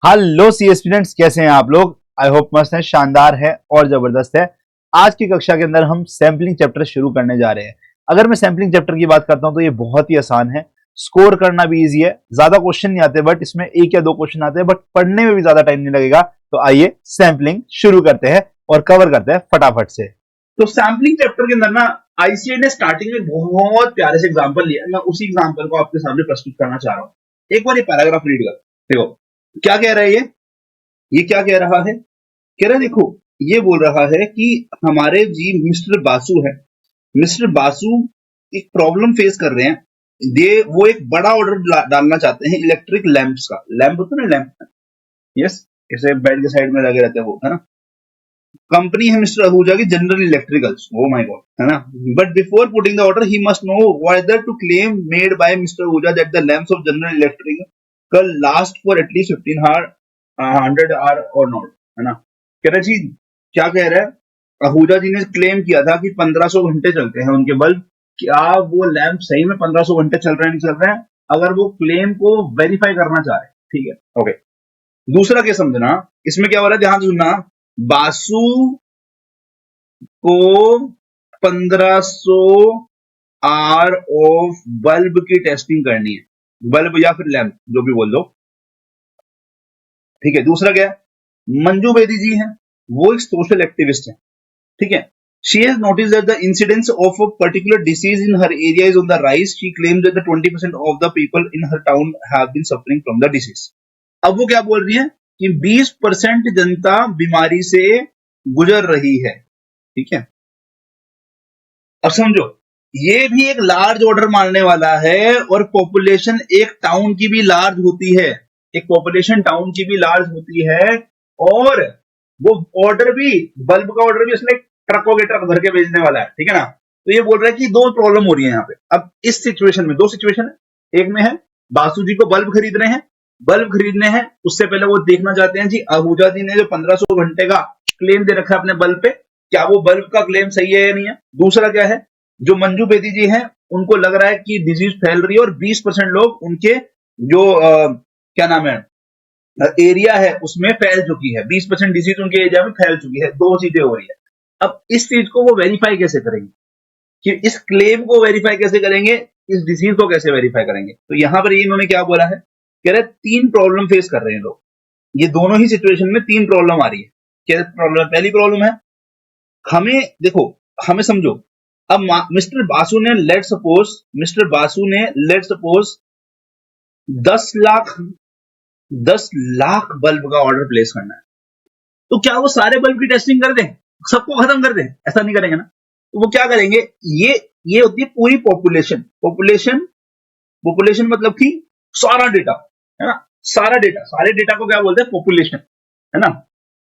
Hello सी students, कैसे हैं आप लोग। आई होप मस्त हैं, शानदार है और जबरदस्त है। आज की कक्षा के अंदर हम सैम्पलिंग चैप्टर शुरू करने जा रहे हैं। अगर मैं सैम्पलिंग चैप्टर की बात करता हूं तो ये बहुत ही आसान है, स्कोर करना भी इजी है, ज्यादा क्वेश्चन नहीं आते, बट इसमें एक या दो क्वेश्चन आते हैं, बट पढ़ने में भी ज्यादा टाइम नहीं लगेगा। तो आइए सैम्पलिंग शुरू करते हैं और कवर करते हैं फटाफट से। तो सैम्पलिंग चैप्टर के अंदर ना आईसीए ने स्टार्टिंग में बहुत प्यारे से एग्जांपल लिया। मैं उसी एग्जांपल को आपके सामने प्रस्तुत करना चाह रहा हूं। एक बार ये पैराग्राफ रीड कर देखो क्या कह रहा है। ये क्या कह रहा है, कह रहा है देखो, ये बोल रहा है कि हमारे जी मिस्टर बासु है। मिस्टर बासु एक प्रॉब्लम फेस कर रहे हैं। वो एक बड़ा ऑर्डर डालना चाहते हैं इलेक्ट्रिक लैंप्स का। लैंप होता है ना, लैंप, यस, इसे बेड के साइड में लगे रहते हैं वो, है ना। कंपनी है मिस्टर आहूजा की General Electricals, oh my god, है ना। But before putting the order he must know whether to claim made by mister Ahuja that the lamps of General Electrical last for at least 100 hour or not, है ना। कह रहे जी, क्या कह रहा है, आहूजा जी ने क्लेम किया था कि 1500 घंटे चलते हैं उनके बल्ब। क्या वो लैंप सही में 1500 घंटे चल रहे हैं, नहीं चल रहे हैं? अगर वो क्लेम को वेरीफाई करना चाह रहे हैं, ठीक है, ओके। दूसरा क्या समझना, इसमें क्या हो रहा है, ध्यान से सुनना। बासु को 1500 आर ऑफ बल्ब की टेस्टिंग करनी है, बल्ब या फिर लैंप, जो भी बोल दो, ठीक है। दूसरा क्या है, मंजू बेदी जी हैं, वो एक सोशल एक्टिविस्ट है, ठीक है। She has noticed that the incidence of a particular disease in her area is on the rise. She claims that the 20% of the people in her town have been suffering from the disease. अब वो क्या बोल रही है कि 20% जनता बीमारी से गुजर रही है, ठीक है। अब समझो, ये भी एक लार्ज ऑर्डर मानने वाला है, और पॉपुलेशन एक टाउन की भी लार्ज होती है, एक पॉपुलेशन टाउन की भी लार्ज होती है। और वो ऑर्डर भी, बल्ब का ऑर्डर भी उसने ट्रकों के ट्रक भर के भेजने वाला है, ठीक है ना। तो ये बोल रहा है कि दो प्रॉब्लम हो रही है यहाँ पे। अब इस सिचुएशन में दो सिचुएशन है। एक में है बासु जी को बल्ब खरीद रहे हैं, बल्ब खरीदने हैं, उससे पहले वो देखना चाहते हैं जी आहूजा जी ने जो 1500 घंटे का क्लेम दे रखा है अपने बल्ब पे, क्या वो बल्ब का क्लेम सही है या नहीं है। दूसरा क्या है, जो मंजू बेदी जी हैं, उनको लग रहा है कि डिजीज फैल रही है और 20% लोग उनके जो क्या नाम है एरिया है उसमें फैल चुकी है, 20% डिजीज उनके एरिया में फैल चुकी है। दो चीजें हो रही है। अब इस चीज को वो वेरीफाई कैसे करेंगे, कि इस क्लेम को वेरीफाई कैसे करेंगे, इस डिजीज को कैसे वेरीफाई करेंगे। तो यहां पर इन्होंने क्या बोला है, कह रहे तीन प्रॉब्लम फेस कर रहे हैं लोग। ये दोनों ही सिचुएशन में तीन प्रॉब्लम आ रही है। क्या प्रॉब्लम, पहली प्रॉब्लम है, हमें देखो, हमें समझो। अब मिस्टर बासु ने लेट सपोज 10 लाख बल्ब का ऑर्डर प्लेस करना है। तो क्या वो सारे बल्ब की टेस्टिंग कर दें, सबको खत्म कर दें? ऐसा नहीं करेंगे ना। तो वो क्या करेंगे, ये होती है पूरी पॉपुलेशन। पॉपुलेशन मतलब कि सारा डेटा, है ना। सारा डेटा, सारे डेटा को क्या बोलते हैं, पॉपुलेशन, है ना।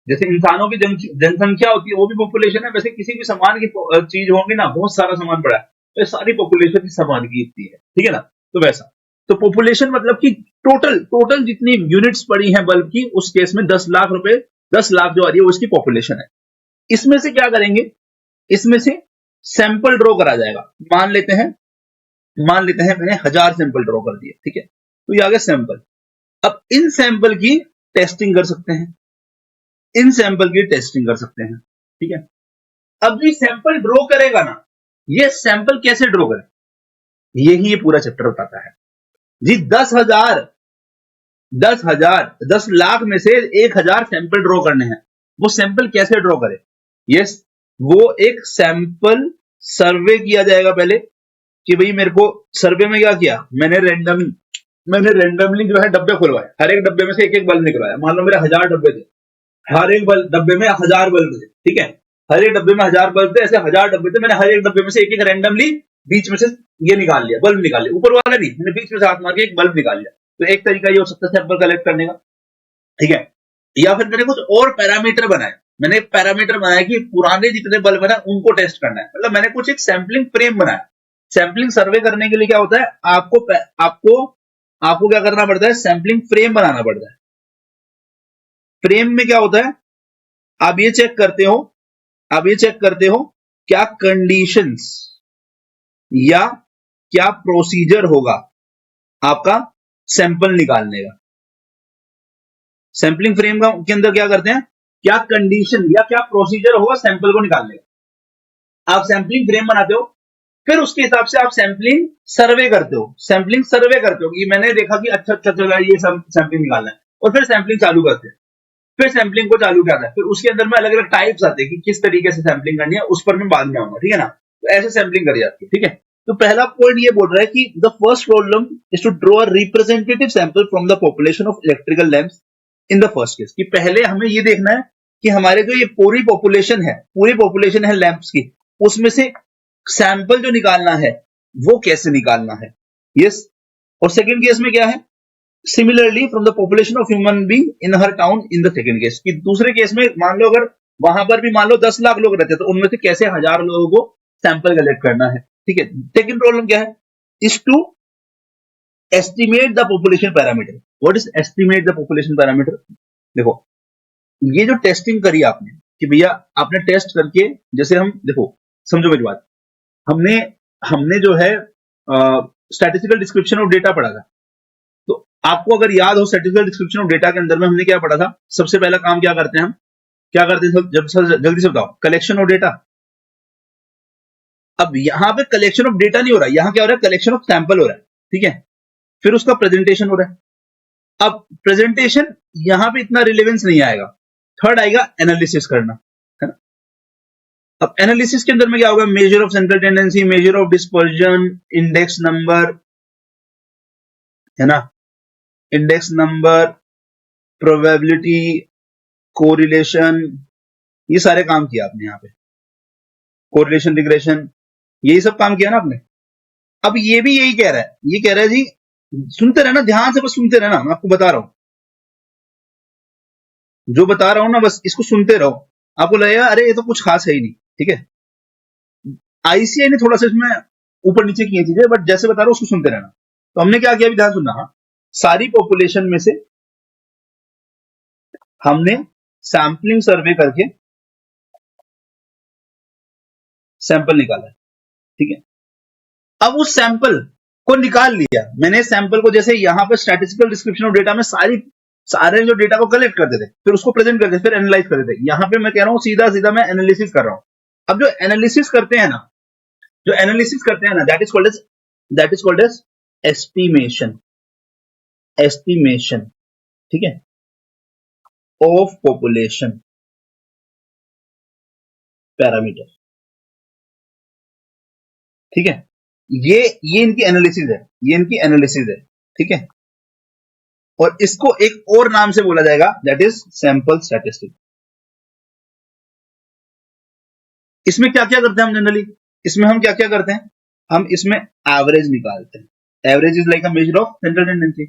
जैसे इंसानों की जनसंख्या होती है, वो भी पॉपुलेशन है। वैसे किसी भी सामान की चीज होगी ना, बहुत सारा सामान पड़ा है, तो सारी पॉपुलेशन इस सामान की इतनी है, ठीक है ना। तो वैसा, तो पॉपुलेशन मतलब कि टोटल जितनी यूनिट्स पड़ी हैं बल्ब की, उस केस में 10 लाख रुपए, 10 लाख जो आ रही है वो इसकी पॉपुलेशन है। इसमें से क्या करेंगे, इसमें से सैंपल ड्रॉ करा जाएगा। मान लेते हैं मैंने 1000 सैंपल ड्रॉ कर दिए, ठीक है। तो ये आ गया सैंपल। अब इन सैंपल की टेस्टिंग कर सकते हैं, ठीक है। अब जो सैंपल ड्रॉ करेगा ना, ये सैंपल कैसे ड्रॉ करे, यही ये पूरा चैप्टर बताता है जी। 10 लाख में से 1000 सैंपल ड्रॉ करने हैं। वो सैंपल कैसे ड्रॉ करे, यस, वो एक सैंपल सर्वे किया जाएगा पहले, कि भाई मेरे को सर्वे में क्या किया, मैंने रेंडमली जो है डब्बे खुलवाए, हर एक डब्बे में से एक एक बल्ब निकलवाया। मान लो मेरे 1000 डब्बे थे, हर एक डब्बे में 1000 बल्ब थे, ठीक है। हर एक डब्बे में 1000 बल्ब थे, ऐसे 1000 डब्बे थे, मैंने हर एक डब्बे में से एक एक रैंडमली बीच में से ये निकाल लिया, बल्ब निकाल लिया। ऊपर वाला नहीं, मैंने बीच में से हाथ मार के एक बल्ब निकाल लिया। तो एक तरीका ये हो सकता है सैंपल कलेक्ट करने का, ठीक है। या फिर मैंने कुछ और पैरामीटर बनाए, मैंने एक पैरामीटर बनाया कि पुराने जितने बल्ब है ना उनको टेस्ट करना है। मतलब मैंने कुछ एक सैंपलिंग फ्रेम बनाया। सैंपलिंग सर्वे करने के लिए क्या होता है, आपको क्या करना पड़ता है, सैंपलिंग फ्रेम बनाना पड़ता है। फ्रेम में क्या होता है, आप ये चेक करते हो क्या कंडीशंस या क्या प्रोसीजर होगा आपका सैंपल निकालने का। सैंपलिंग फ्रेम के अंदर क्या करते हैं, क्या कंडीशन या क्या प्रोसीजर होगा सैंपल को निकालने का। आप सैंपलिंग फ्रेम बनाते हो, फिर उसके हिसाब से आप सैंपलिंग सर्वे करते हो, सैंपलिंग सर्वे करते हो कि मैंने देखा कि अच्छा अच्छा चला ये सब सैंपलिंग निकालना है, और फिर सैंपलिंग चालू करते हैं, फिर सैंपलिंग को चालू करना है, फिर उसके अंदर में अलग अलग टाइप्स आते हैं कि किस तरीके से सैंपलिंग करनी है, उस पर मैं बाद में आऊंगा, ठीक है ना। तो ऐसे सैंपलिंग करी जाती है, ठीक है। तो पहला पॉइंट ये बोल रहा है कि the first problem is to draw a representative sample from the population of electrical lamps in the first case, कि पहले हमें ये देखना है कि हमारे जो ये पूरी पॉपुलेशन है लैंप्स की, उसमें से सैंपल जो निकालना है वो कैसे निकालना है। यस। और सेकंड केस में क्या है, similarly from the population of human being in her town in the second case, कि दूसरे केस में मान लो अगर वहां पर भी मान लो 10 लाख लोग रहते हैं, तो उनमें से कैसे 1000 लोगों को सैंपल कलेक्ट करना है, ठीक है। सेकंड प्रॉब्लम क्या है, is to estimate the population parameter. What is estimate the population parameter? देखो, ये जो टेस्टिंग करी आपने कि भैया आपने टेस्ट करके, जैसे हम देखो, समझो मेरी बात, हमने जो है स्टैटिस्टिकल डिस्क्रिप्शन ऑफ डेटा पढ़ा था। तो आपको अगर याद हो, स्टैटिस्टिकल डिस्क्रिप्शन ऑफ डेटा के अंदर में हमने क्या पढ़ा था, सबसे पहला काम क्या करते हैं हम, क्या करते थे, जल्दी से बताओ, कलेक्शन ऑफ डेटा। अब यहां पे कलेक्शन ऑफ डेटा नहीं हो रहा, यहां क्या हो रहा है, कलेक्शन ऑफ सैंपल हो रहा है, ठीक है। फिर उसका प्रेजेंटेशन हो रहा है। अब प्रेजेंटेशन यहां पे इतना रिलेवेंस नहीं आएगा, थर्ड आएगा एनालिसिस करना, है ना। अब एनालिसिस के अंदर में क्या होगा, measure of central tendency, measure of dispersion, index number, है ना, इंडेक्स नंबर, प्रोबेबिलिटी, कोरिलेशन, ये सारे काम किया आपने यहाँ पे, कोरिलेशन, रिग्रेशन, यही सब काम किया ना आपने। अब ये भी यही कह रहा है, ये कह रहा है जी सुनते रहना, ध्यान से बस सुनते रहना, मैं आपको बता रहा हूं, जो बता रहा हूं ना बस इसको सुनते रहो, आपको लगेगा अरे ये तो कुछ खास है ही नहीं, ठीक है। आईसीआई ने थोड़ा सा इसमें ऊपर नीचे किए चीजें, बट जैसे बता रहा हूं उसको सुनते रहना। तो हमने क्या किया, अभी ध्यान सुनना, हाँ, सारी पॉपुलेशन में से हमने सैंपलिंग सर्वे करके सैंपल निकाला है, ठीक है। अब उस सैंपल को निकाल लिया मैंने, सैंपल को जैसे यहां पे स्टैटिस्टिकल डिस्क्रिप्शन ऑफ डेटा में सारे जो डेटा को कलेक्ट करते थे, फिर उसको प्रेजेंट करते थे, फिर एनालाइज करते थे। यहां पे मैं कह रहा हूं सीधा सीधा मैं एनालिसिस कर रहा हूं। अब जो एनालिसिस करते हैं ना, that is called as estimation, ठीक है, ऑफ पॉपुलेशन पैरामीटर, ठीक है। ये इनकी एनालिसिस है, ठीक है। और इसको एक और नाम से बोला जाएगा, दैट इज सैंपल स्टैटिस्टिक्स। इसमें क्या क्या करते हैं हम जनरली, इसमें हम क्या क्या करते हैं, हम इसमें एवरेज निकालते हैं। Average is like a measure of central tendency.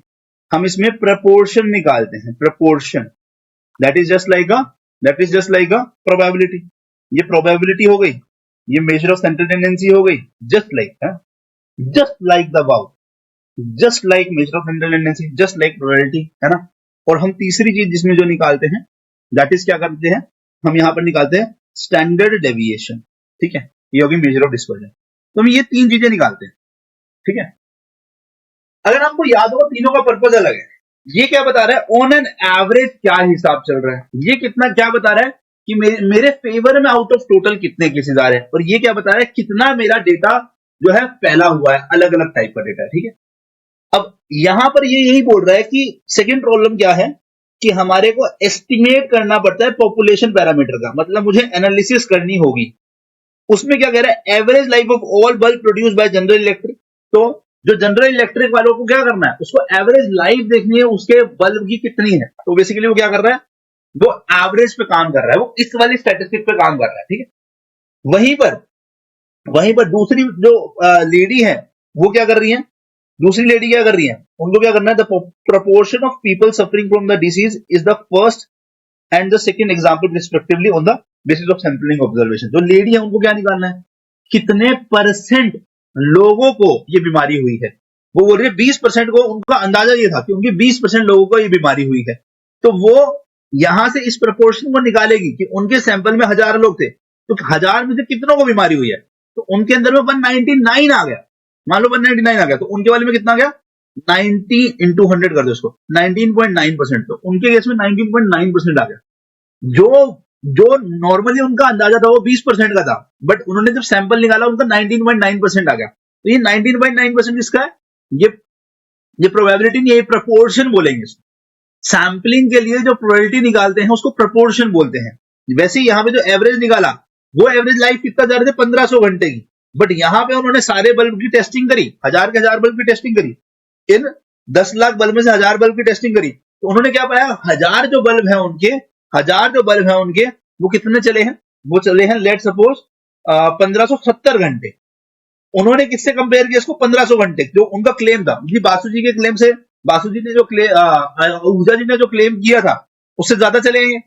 हम इसमें प्रपोर्शन निकालते हैं, proportion, that is just like a probability. ये प्रोबेबिलिटी हो गई, ये मेजर ऑफ सेंट्रल टेंडेंसी हो गई, just like the above, just like measure of central tendency, just like probability, है ना। और हम तीसरी चीज जिसमें जो निकालते हैं, दैट इज क्या करते हैं, हम यहां पर निकालते हैं स्टैंडर्ड डेविएशन, ठीक है। ये होगी मेजर ऑफ डिस्पर्जन। तो हम ये तीन चीजें निकालते हैं, ठीक है। अगर आपको याद हो, तीनों का पर्पज अलग है। ये क्या बता रहा है, ऑन एन एवरेज क्या हिसाब चल रहा है, ये कितना क्या बता रहा है कि मेरे फेवर में आउट ऑफ टोटल कितने केसेस आ रहे हैं, और ये क्या बता रहा है कितना मेरा डेटा जो है फैला हुआ है, अलग अलग टाइप का डेटा है, ठीक है। अब यहां पर ये यही बोल रहा है कि सेकंड प्रॉब्लम क्या है कि हमारे को एस्टिमेट करना पड़ता है पॉपुलेशन पैरामीटर का, मतलब मुझे एनालिसिस करनी होगी। उसमें क्या कह रहा है, average life of all bulb produce by general electric. तो जो जनरल इलेक्ट्रिक वालों को क्या करना है, उसको एवरेज लाइफ देखनी है, उसके बल्ब की कितनी है। तो बेसिकली वो क्या कर रहा है, वो एवरेज पे काम कर रहा है, वो इस वाली स्टैटिस्टिक पे काम कर रहा है, ठीक है। वहीं पर दूसरी जो लेडी है, वो क्या कर रही है, दूसरी लेडी क्या कर रही है, उनको क्या करना है, the proportion of people suffering from the disease is the first and the second example respectively on the basis of sampling observation. जो लेडी है उनको क्या निकालना है, कितने परसेंट लोगों को ये बीमारी हुई है। वो बोल रही है 20% को, उनका अंदाजा ये था कि उनके 20% लोगों को ये बीमारी हुई है। तो वो यहां से इस प्रपोर्शन को निकालेगी कि उनके सैंपल में 1000 लोग थे, तो 1000 में से कितनों को बीमारी हुई है। तो उनके अंदर में 199 आ गया, मान लो 199 आ गया, तो उनके वाले में कितना गया, 90 इंटू 100 कर दो इसको, 19.9%। तो उनके केस में 19.9% आ गया। जो जो नॉर्मली उनका अंदाजा था वो 20% का था, बट उन्होंने जब सैंपल निकाला उनका 19.9% आ गया। तो ये 19.9% किसका है? ये प्रोबेबिलिटी नहीं है, ये प्रपोर्शन बोलेंगे इसको। सैंपलिंग के लिए जो प्रोबेबिलिटी निकालते हैं उसको प्रपोर्शन बोलते हैं। वैसे ही यहाँ पे जो एवरेज निकाला वो एवरेज लाइफ कितना जा रहे थे, 1500 घंटे की, बट यहाँ पे उन्होंने सारे बल्ब की टेस्टिंग करी, हजार के हजार बल्ब की टेस्टिंग करी, इन 10 लाख बल्ब में से 1000 बल्ब की टेस्टिंग करी, तो उन्होंने क्या पाया, 1000 जो बल्ब है उनके, 1000 जो बल्ब है उनके, वो कितने चले हैं, वो चले हैं लेट सपोज 1570 घंटे। उन्होंने किससे कंपेयर किया इसको, 1500 घंटे, जो उनका क्लेम था। बासु जी के क्लेम से, बासु जी ने जो ऊर्जा जी ने जो क्लेम किया था उससे ज्यादा चले हैं,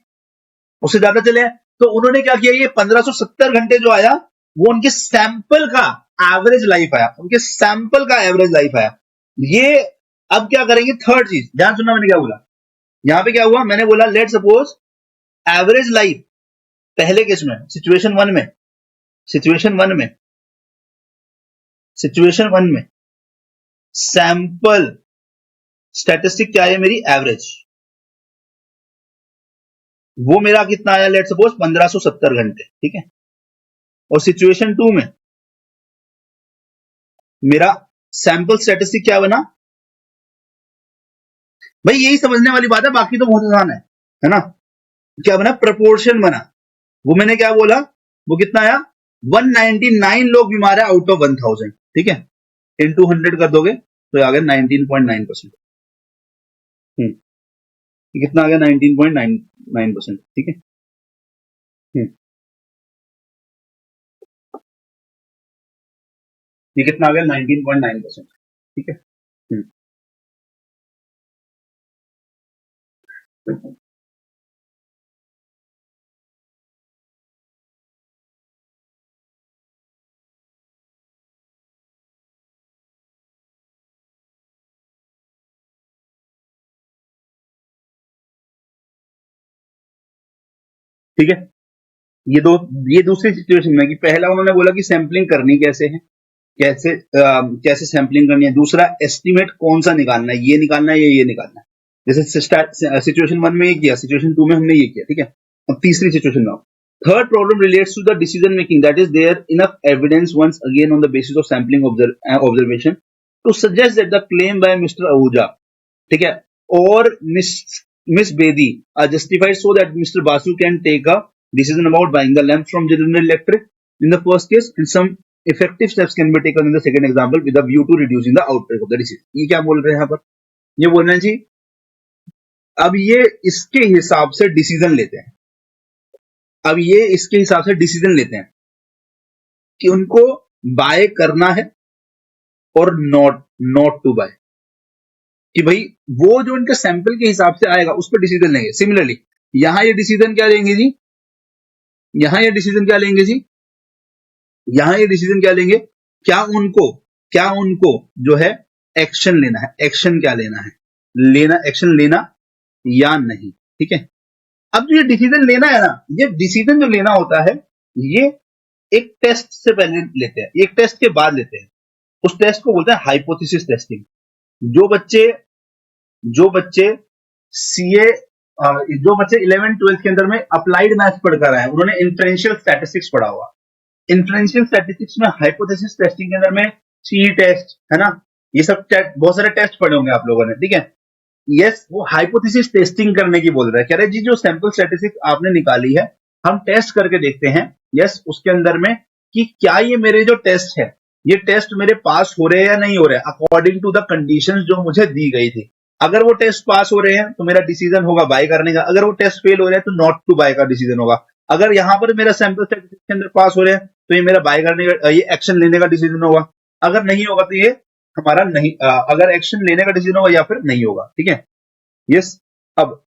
उससे ज्यादा चले हैं। तो उन्होंने क्या किया, ये 1570 घंटे जो आया वो उनके सैंपल का एवरेज लाइफ आया, उनके सैंपल का एवरेज लाइफ आया। ये अब क्या करेंगे, थर्ड चीज ध्यान सुनना, मैंने क्या बोला यहां पे, क्या हुआ, मैंने बोला लेट सपोज एवरेज लाइफ, पहले केस में सिचुएशन वन में, सिचुएशन वन में, सिचुएशन वन में सैंपल स्टैटिस्टिक क्या है मेरी, एवरेज, वो मेरा कितना आया, लेट सपोज 1570 घंटे, ठीक है। और सिचुएशन टू में मेरा सैंपल स्टैटिस्टिक क्या बना, भाई यही समझने वाली बात है, बाकी तो बहुत आसान है ना। क्या बना, प्रपोर्शन बना। वो मैंने क्या बोला, वो कितना आया, 199 लोग बीमार है आउट ऑफ 1000, ठीक है। इनटू 100 कर दोगे तो आ गया 19.9%। कितना आ गया, 19.9%, ठीक है। ये कितना आ गया, 19.9%, ठीक है। ठीक है, ये दूसरी सिचुएशन में कि पहला उन्होंने बोला कि सैंपलिंग करनी कैसे है, कैसे सैंपलिंग करनी है, दूसरा एस्टिमेट कौन सा निकालना है, ये निकालना है या ये निकालना है। जैसे सिचुएशन वन में ये किया, सिचुएशन टू में हमने ये किया, ठीक है। अब तीसरी सिचुएशन में, third problem relates to the decision making, that is there enough evidence once again on the basis of sampling observation to suggest that the claim by mister Ahuja, ठीक है, और miss Bedi are justified so that mister Basu can take a decision about buying the lamp from General Electric in the first case, and some effective steps can be taken in the second example with a view to reducing the outbreak of the disease। ये क्या बोल रहे हैं यहाँ पर, ये बोल रहे हैं जी, अब ये इसके हिसाब से डिसीजन लेते हैं, अब ये इसके हिसाब से डिसीजन लेते हैं कि उनको बाय करना है और नॉट टू बाय, कि भाई वो जो इनके सैंपल के हिसाब से आएगा उस पर डिसीजन लेंगे। सिमिलरली यहां ये डिसीजन क्या लेंगे जी, यहां ये डिसीजन क्या लेंगे जी, यहां ये डिसीजन क्या लेंगे, क्या उनको जो है एक्शन लेना है, एक्शन क्या लेना है, एक्शन लेना या नहीं, ठीक है। अब जो ये डिसीजन लेना है ना, ये डिसीजन जो लेना होता है ये एक टेस्ट से पहले लेते हैं, एक टेस्ट के बाद लेते हैं। उस टेस्ट को बोलते हैं हाइपोथेसिस टेस्टिंग। जो बच्चे सीए, जो बच्चे 11th 12th के अंदर में अप्लाइड मैथ्स पढ़कर आए, उन्होंने इन्फ्रेंशियल स्टैटिस्टिक्स पढ़ा हुआ। इन्फ्रेंशियल स्टैटिस्टिक्स में हाइपोथेसिस टेस्टिंग के अंदर में सी टेस्ट है ना, ये सब बहुत सारे टेस्ट पढ़े होंगे आप लोगों ने, ठीक है। यस, वो हाइपोथेसिस टेस्टिंग करने की बोल रहा है, कह रहे जी जो सैंपल स्टैटिस्टिक्स आपने निकाली है हम टेस्ट करके देखते हैं, यस, उसके अंदर में कि क्या ये मेरे जो टेस्ट है, ये टेस्ट मेरे पास हो रहे हैं या नहीं हो रहे हैं अकॉर्डिंग टू द कंडीशंस जो मुझे दी गई थी। अगर वो टेस्ट पास हो रहे हैं तो मेरा डिसीजन होगा बाय करने का, अगर वो टेस्ट फेल हो रहे हैं तो नॉट टू बाय का डिसीजन होगा। अगर यहां पर मेरा सैंपल स्टैटिस्टिक्स के अंदर पास हो रहे हैं तो ये मेरा बाय करने का, ये एक्शन लेने का डिसीजन होगा। अगर नहीं होगा तो ये हमारा नहीं, अगर एक्शन लेने का डिसीजन होगा या फिर नहीं होगा, ठीक है। यस, अब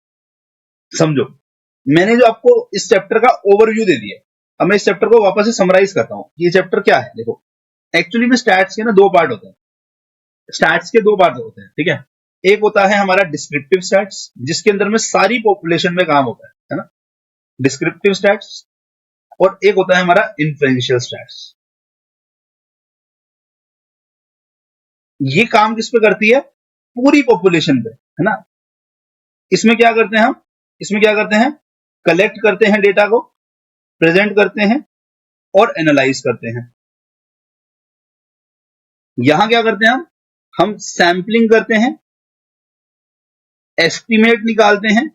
समझो, मैंने जो आपको इस चैप्टर का ओवरव्यू दे दिया, अब मैं इस चैप्टर को वापस से समराइज करता हूं। ये चैप्टर क्या है, देखो एक्चुअली में स्टैट्स के ना दो पार्ट होते हैं, स्टैट्स के दो पार्ट होते हैं, ठीक है। एक होता है हमारा डिस्क्रिप्टिव स्टैट्स, जिसके अंदर में सारी पॉपुलेशन में काम होता है ना, डिस्क्रिप्टिव स्टैट्स, और एक होता है हमारा इन्फ्रेंशियल स्टैट्स। ये काम किस पे करती है, पूरी पॉपुलेशन पे, है ना। इसमें क्या करते हैं हम, इसमें क्या करते हैं, कलेक्ट करते हैं डेटा को, प्रेजेंट करते हैं और एनालाइज करते हैं। यहां क्या करते हैं हम सैंपलिंग करते हैं, एस्टिमेट निकालते हैं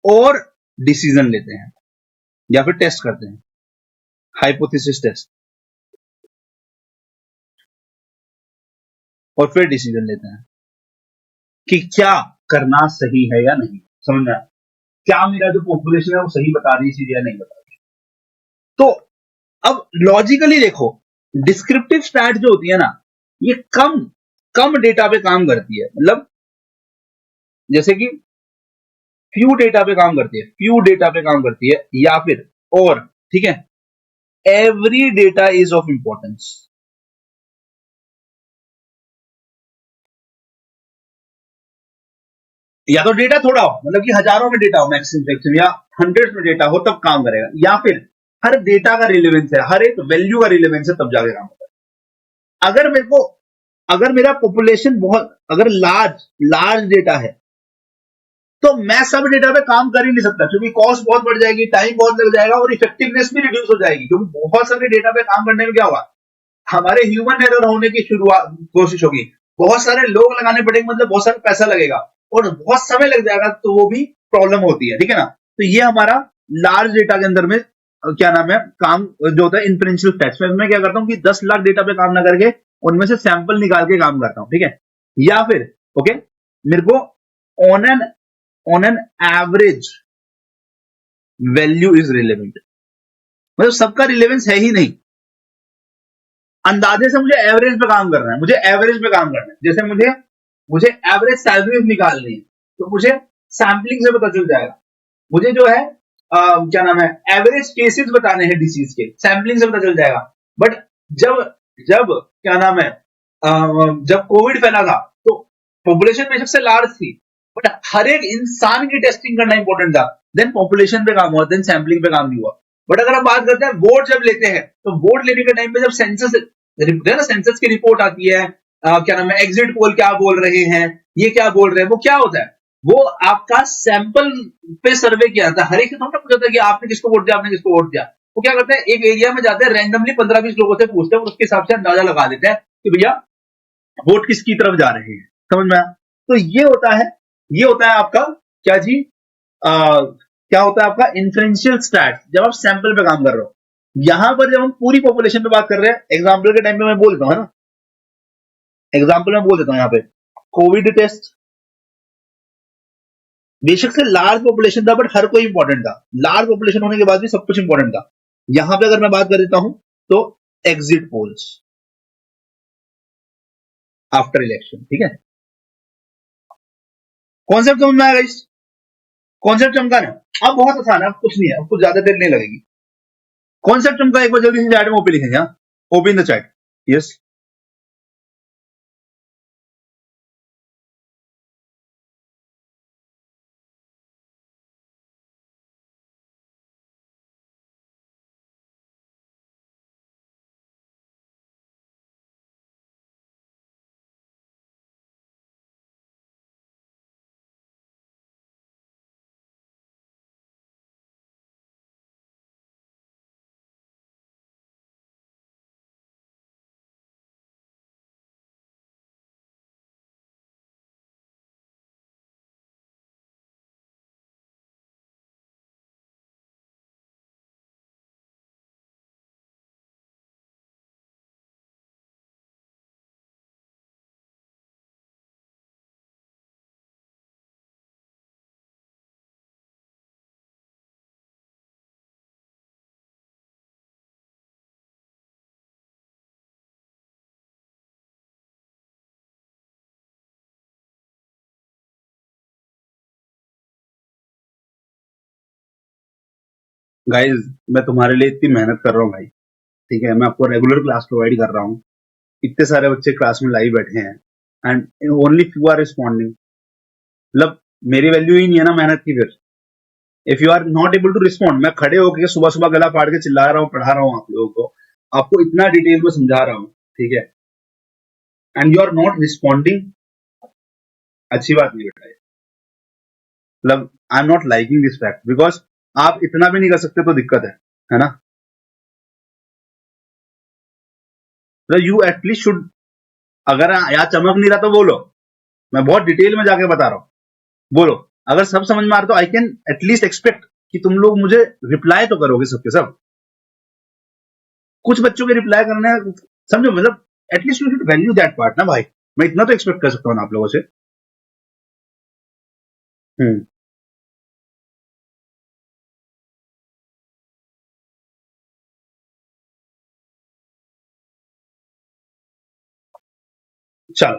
और डिसीजन लेते हैं या फिर टेस्ट करते हैं, हाइपोथेसिस टेस्ट, और फिर डिसीजन लेते हैं कि क्या करना सही है या नहीं। समझ में आया? क्या मेरा जो पॉपुलेशन है वो सही बता रही चीज या नहीं बता रही। तो अब लॉजिकली देखो, डिस्क्रिप्टिव स्टैट जो होती है ना, ये कम कम डेटा पे काम करती है, मतलब जैसे कि फ्यू डेटा पे काम करती है, फ्यू डेटा पे काम करती है, या फिर और, ठीक है, every data is of importance. या तो डेटा थोड़ा हो, मतलब कि हजारों में डेटा हो मैक्सिमम, या हंड्रेड्स में डेटा हो तब काम करेगा, या फिर हर डेटा का रिलेवेंस है, हर एक वैल्यू का रिलेवेंस है, तब जाके काम करेगा। अगर मेरे को, अगर मेरा पॉपुलेशन बहुत, अगर लार्ज डेटा है, तो मैं सब डेटा पे काम कर ही नहीं सकता, क्योंकि कॉस्ट बहुत बढ़ जाएगी, टाइम बहुत लग जाएगा और इफेक्टिवनेस भी रिड्यूस हो जाएगी। क्योंकि बहुत सारे डेटा पे काम करने में क्या होगा, हमारे ह्यूमन एरर होने की शुरुआत कोशिश होगी, बहुत सारे लोग लगाने पड़ेंगे, मतलब बहुत सारा पैसा लगेगा और बहुत समय लग जाएगा, तो वो भी प्रॉब्लम होती है, ठीक है ना। तो ये हमारा लार्ज डेटा के अंदर में क्या नाम है, काम जो होता है इन्फ्रेंशियल स्टैट्स में। मैं क्या करता हूँ कि 10 लाख डेटा पे काम ना करके उनमें से सैंपल निकाल के काम करता हूँ, ठीक है। या फिर ओके, मेरे को on an average value is relevant, मतलब सबका रिलेवेंस है ही नहीं, अंदाजे से मुझे एवरेज पे काम करना है, मुझे एवरेज पे काम करना है। जैसे मुझे एवरेज सैलरी निकालनी है, तो मुझे सैम्पलिंग से पता चल जाएगा। मुझे जो है क्या नाम है, एवरेज केसेस बताने हैं डिसीज के, सैम्पलिंग से पता चल जाएगा। बट जब जब क्या नाम है, जब कोविड फैला था, तो पॉपुलेशन बेशक से लार्ज थी, बट हर एक इंसान की टेस्टिंग करना इंपॉर्टेंट था, देन पॉपुलेशन पे काम हुआ, देन सैम्पलिंग पे काम नहीं हुआ। बट अगर हम बात करते हैं वोट जब लेते हैं, तो वोट लेने के टाइम पे जब सेंसस की रिपोर्ट आती है, क्या नाम है, एग्जिट पोल क्या बोल रहे हैं, ये क्या बोल रहे हैं, वो क्या होता है, वो आपका सैंपल पे सर्वे किया जाता है। हर एक से थोड़ा पूछता है कि आपने किसको वोट दिया, आपने किसको वोट दिया। वो क्या करते हैं, एक एरिया में जाते हैं, रैंडमली 15-20 लोगों से पूछते हैं और उसके हिसाब से अंदाजा लगा देते हैं कि भैया वोट किसकी तरफ जा रहे हैं। समझ में आया? तो ये होता है आपका क्या जी, क्या होता है आपका इन्फ्रेंशियल स्टैट, जब आप सैंपल पे काम कर रहे हो। यहां पर जब हम पूरी पॉपुलेशन पे बात कर रहे हैं, एग्जाम्पल के टाइम पे मैं बोल देता हूं, है ना, एग्जाम्पल में बोल देता हूं, यहाँ पे कोविड टेस्ट बेशक से लार्ज पॉपुलेशन था, बट हर कोई इंपॉर्टेंट था, लार्ज पॉपुलेशन होने के बाद भी सब कुछ इंपॉर्टेंट था। यहां पे अगर मैं बात कर देता हूं, तो एग्जिट पोल्स आफ्टर इलेक्शन, ठीक है। कॉन्सेप्ट समझ में आएगा, इस कॉन्सेप्ट चमका है, अब बहुत आसान है, अब कुछ नहीं है, अब कुछ ज्यादा देर नहीं लगेगी। कॉन्सेप्ट चमका, एक बार जल्दी से चैट में ओपी लिखेंगे, OP in the chat, yes. Guys, मैं तुम्हारे लिए इतनी मेहनत कर रहा हूँ भाई, ठीक है, मैं आपको रेगुलर क्लास प्रोवाइड कर रहा हूँ, इतने सारे बच्चे क्लास में लाइव बैठे हैं, and only few are responding, मतलब मेरी वैल्यू ही नहीं है ना मेहनत की। फिर if you are not able to respond, मैं खड़े होकर सुबह सुबह गला फाड़ के चिल्ला रहा हूँ, पढ़ा रहा हूँ आप लोगों को, आपको इतना डिटेल में समझा रहा हूँ, ठीक है, and you are not responding, अच्छी बात नहीं बेटा, मतलब I am not liking this fact, because आप इतना भी नहीं कर सकते तो दिक्कत है ना। तो यू एटलीस्ट शुड, अगर यहाँ चमक नहीं रहा तो बोलो, मैं बहुत डिटेल में जाके बता रहा हूँ, बोलो। अगर सब समझ में आ रहा तो आई कैन एटलीस्ट एक्सपेक्ट कि तुम लोग मुझे रिप्लाई तो करोगे सबके सब। कुछ बच्चों के रिप्लाई करने, समझो, मतलब at least you should value that part ना भाई, मैं इतना तो एक्सपेक्ट कर सकता हूँ ना आप लोगों से। चलो,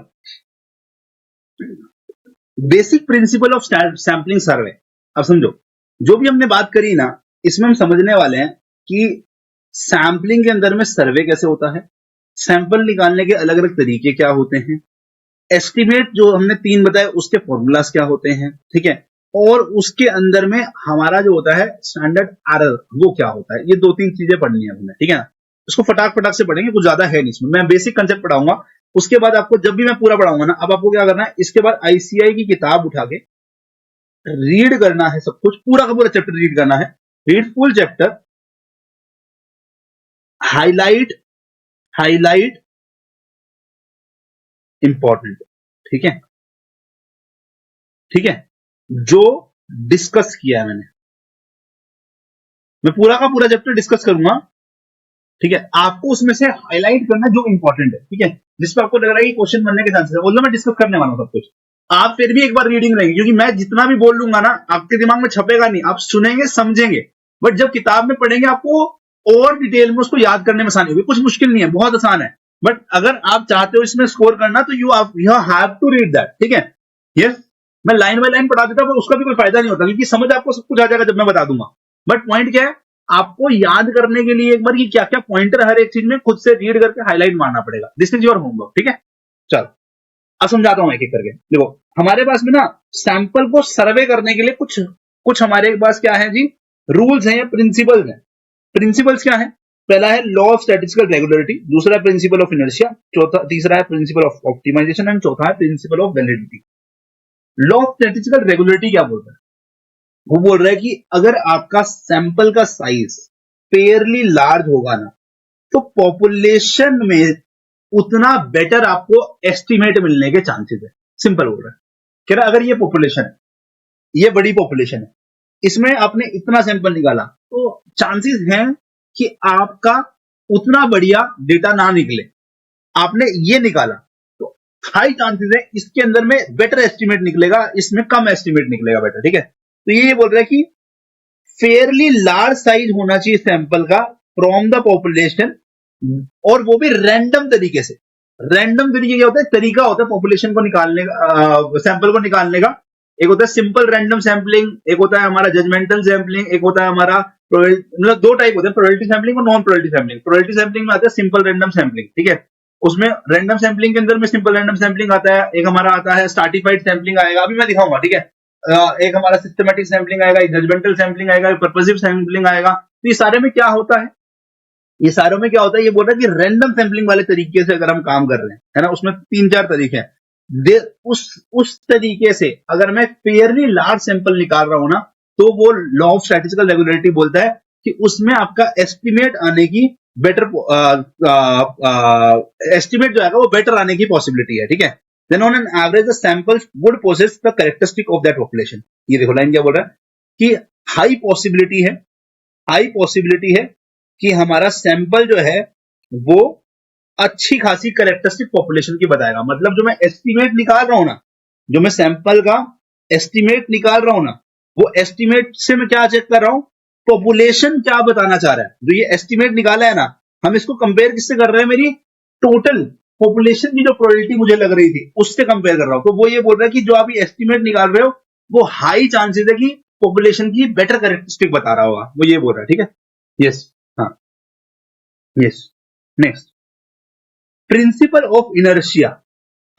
बेसिक प्रिंसिपल ऑफ सैम्पलिंग सर्वे। अब समझो, जो भी हमने बात करी ना, इसमें हम समझने वाले हैं कि सैम्पलिंग के अंदर में सर्वे कैसे होता है, सैंपल निकालने के अलग अलग तरीके क्या होते हैं, एस्टिमेट जो हमने 3 बताए उसके फॉर्मूलाज क्या होते हैं, ठीक है, और उसके अंदर में हमारा जो होता है स्टैंडर्ड एरर वो क्या होता है। ये 2-3 चीजें पढ़नी है हमने, ठीक है ना। इसको फटाक फटाक से पढ़ेंगे, कुछ ज्यादा है नहीं इसमें, मैं बेसिक कंसेप्ट पढ़ाऊंगा। उसके बाद आपको जब भी मैं पूरा पढ़ाऊंगा ना, अब आपको क्या करना है, इसके बाद आईसीआई की किताब उठा के रीड करना है, सब कुछ पूरा का पूरा चैप्टर रीड करना है, read full chapter, highlight highlight important, ठीक है, ठीक है, जो डिस्कस किया है मैंने, मैं पूरा का पूरा चैप्टर डिस्कस करूंगा, ठीक है। आपको उसमें से हाईलाइट करना जो इंपॉर्टेंट है, ठीक है, जिसपे आपको लग रहा है कि क्वेश्चन बनने के चांसेस है, बोलो मैं डिस्कस करने वाला हूं सब कुछ। आप फिर भी एक बार रीडिंग रहेंगे, क्योंकि मैं जितना भी बोल लूंगा ना आपके दिमाग में छपेगा नहीं, आप सुनेंगे समझेंगे, बट जब किताब में पढ़ेंगे आपको और डिटेल में उसको याद करने में आसानी होगी। कुछ मुश्किल नहीं है, बहुत आसान है, बट अगर आप चाहते हो इसमें स्कोर करना तो you have to read that, ठीक है। यस, मैं लाइन बाय लाइन पढ़ा देता हूं, उसका भी कोई फायदा नहीं होता, क्योंकि समझ आपको सब कुछ आ जाएगा जब मैं बता दूंगा, बट पॉइंट क्या है, आपको याद करने के लिए एक बार कि क्या क्या पॉइंटर हर एक चीज में खुद से रीड करके हाईलाइट मारना पड़ेगा। दिस इज योर होमवर्क, ठीक है। चलो, अब समझाता हूं एक एक करके। देखो, हमारे पास में ना सैंपल को सर्वे करने के लिए कुछ कुछ हमारे पास क्या है जी, रूल्स हैं या प्रिंसिपल्स हैं। प्रिंसिपल्स क्या है, पहला है लॉ ऑफ स्टैटिस्टिकल रेगुलरिटी, दूसरा है प्रिंसिपल ऑफ इनर्शिया, चौथा तीसरा है प्रिंसिपल ऑफ ऑप्टिमाइजेशन एंड चौथा है principal of validity. Law of statistical regularity क्या बोलता है, वो बोल रहा है कि अगर आपका सैंपल का साइज फेयरली लार्ज होगा ना, तो पॉपुलेशन में उतना बेटर आपको एस्टिमेट मिलने के चांसेस है। सिंपल बोल रहा है, कह रहा अगर ये पॉपुलेशन है, ये बड़ी पॉपुलेशन है, इसमें आपने इतना सैंपल निकाला, तो चांसेस हैं कि आपका उतना बढ़िया डेटा ना निकले। आपने ये निकाला तो हाई चांसेस है इसके अंदर में बेटर एस्टिमेट निकलेगा, इसमें कम एस्टिमेट निकलेगा बेटर, ठीक है। तो ये बोल रहा है कि फेयरली लार्ज साइज होना चाहिए सैंपल का फ्रॉम द पॉपुलेशन, और वो भी रैंडम तरीके से। रैंडम तरीके क्या होता है, तरीका होता है पॉपुलेशन को निकालने का, सैंपल को निकालने का। एक होता है सिंपल रैंडम सैंपलिंग, एक होता है हमारा जजमेंटल सैंपलिंग, एक होता है हमारा मतलब 2 टाइप होते हैं, प्रोबेबिलिटी सैंपलिंग और non probability sampling. Probability sampling में आता है सिंपल रैंडम सैंपलिंग, ठीक है, उसमें रैंडम सैंपलिंग के अंदर में सिंपल रैंडम सैंपलिंग आता है, एक हमारा आता है स्ट्रैटिफाइड सैंपलिंग आएगा, अभी मैं दिखाऊंगा, ठीक है। एक हमारा सिस्टमैटिक सैंपलिंग आएगा, एक जजमेंटल सैंपलिंग आएगा, एक पर्पसिव सैंपलिंग आएगा। तो ये सारे में क्या होता है, ये सारों में क्या होता है, ये बोल रहा है कि रैंडम सैंपलिंग वाले तरीके से अगर हम काम कर रहे हैं, है ना, उसमें 3-4 तरीके हैं। उस तरीके से अगर मैं फेयरली लार्ज सैंपल निकाल रहा हूं ना, तो वो लॉ ऑफ स्टैटिस्टिकल रेगुलरिटी बोलता है कि उसमें आपका एस्टिमेट आने की बेटर एस्टिमेट जो है वो बेटर आने की पॉसिबिलिटी है, ठीक है। Then on an average the samples would possess the characteristic of that population. ये देखो लाइन क्या बोल रहा है कि हाई पॉसिबिलिटी है कि हमारा सैंपल जो है वो अच्छी खासी कैरेक्टरिस्टिक पॉपुलेशन की बताएगा। मतलब जो मैं एस्टिमेट निकाल रहा हूं ना, जो मैं सैंपल का एस्टिमेट निकाल रहा हूं ना, वो एस्टिमेट से मैं क्या चेक कर रहा हूं, पॉपुलेशन क्या बताना चाह रहा है। जो ये एस्टिमेट निकाला है ना, हम इसको कंपेयर किससे कर रहे हैं, मेरी टोटल पॉपुलेशन की जो प्रोबेबिलिटी मुझे लग रही थी उससे कंपेयर कर रहा हूं। तो वो ये बोल रहा है कि जो आप ये एस्टिमेट निकाल रहे हो वो हाई चांसेस है कि पॉपुलेशन की बेटर कैरेक्टरिस्टिक बता रहा होगा, वो ये बोल रहा है, ठीक है। यस, हाँ, yes. Next, principle of inertia.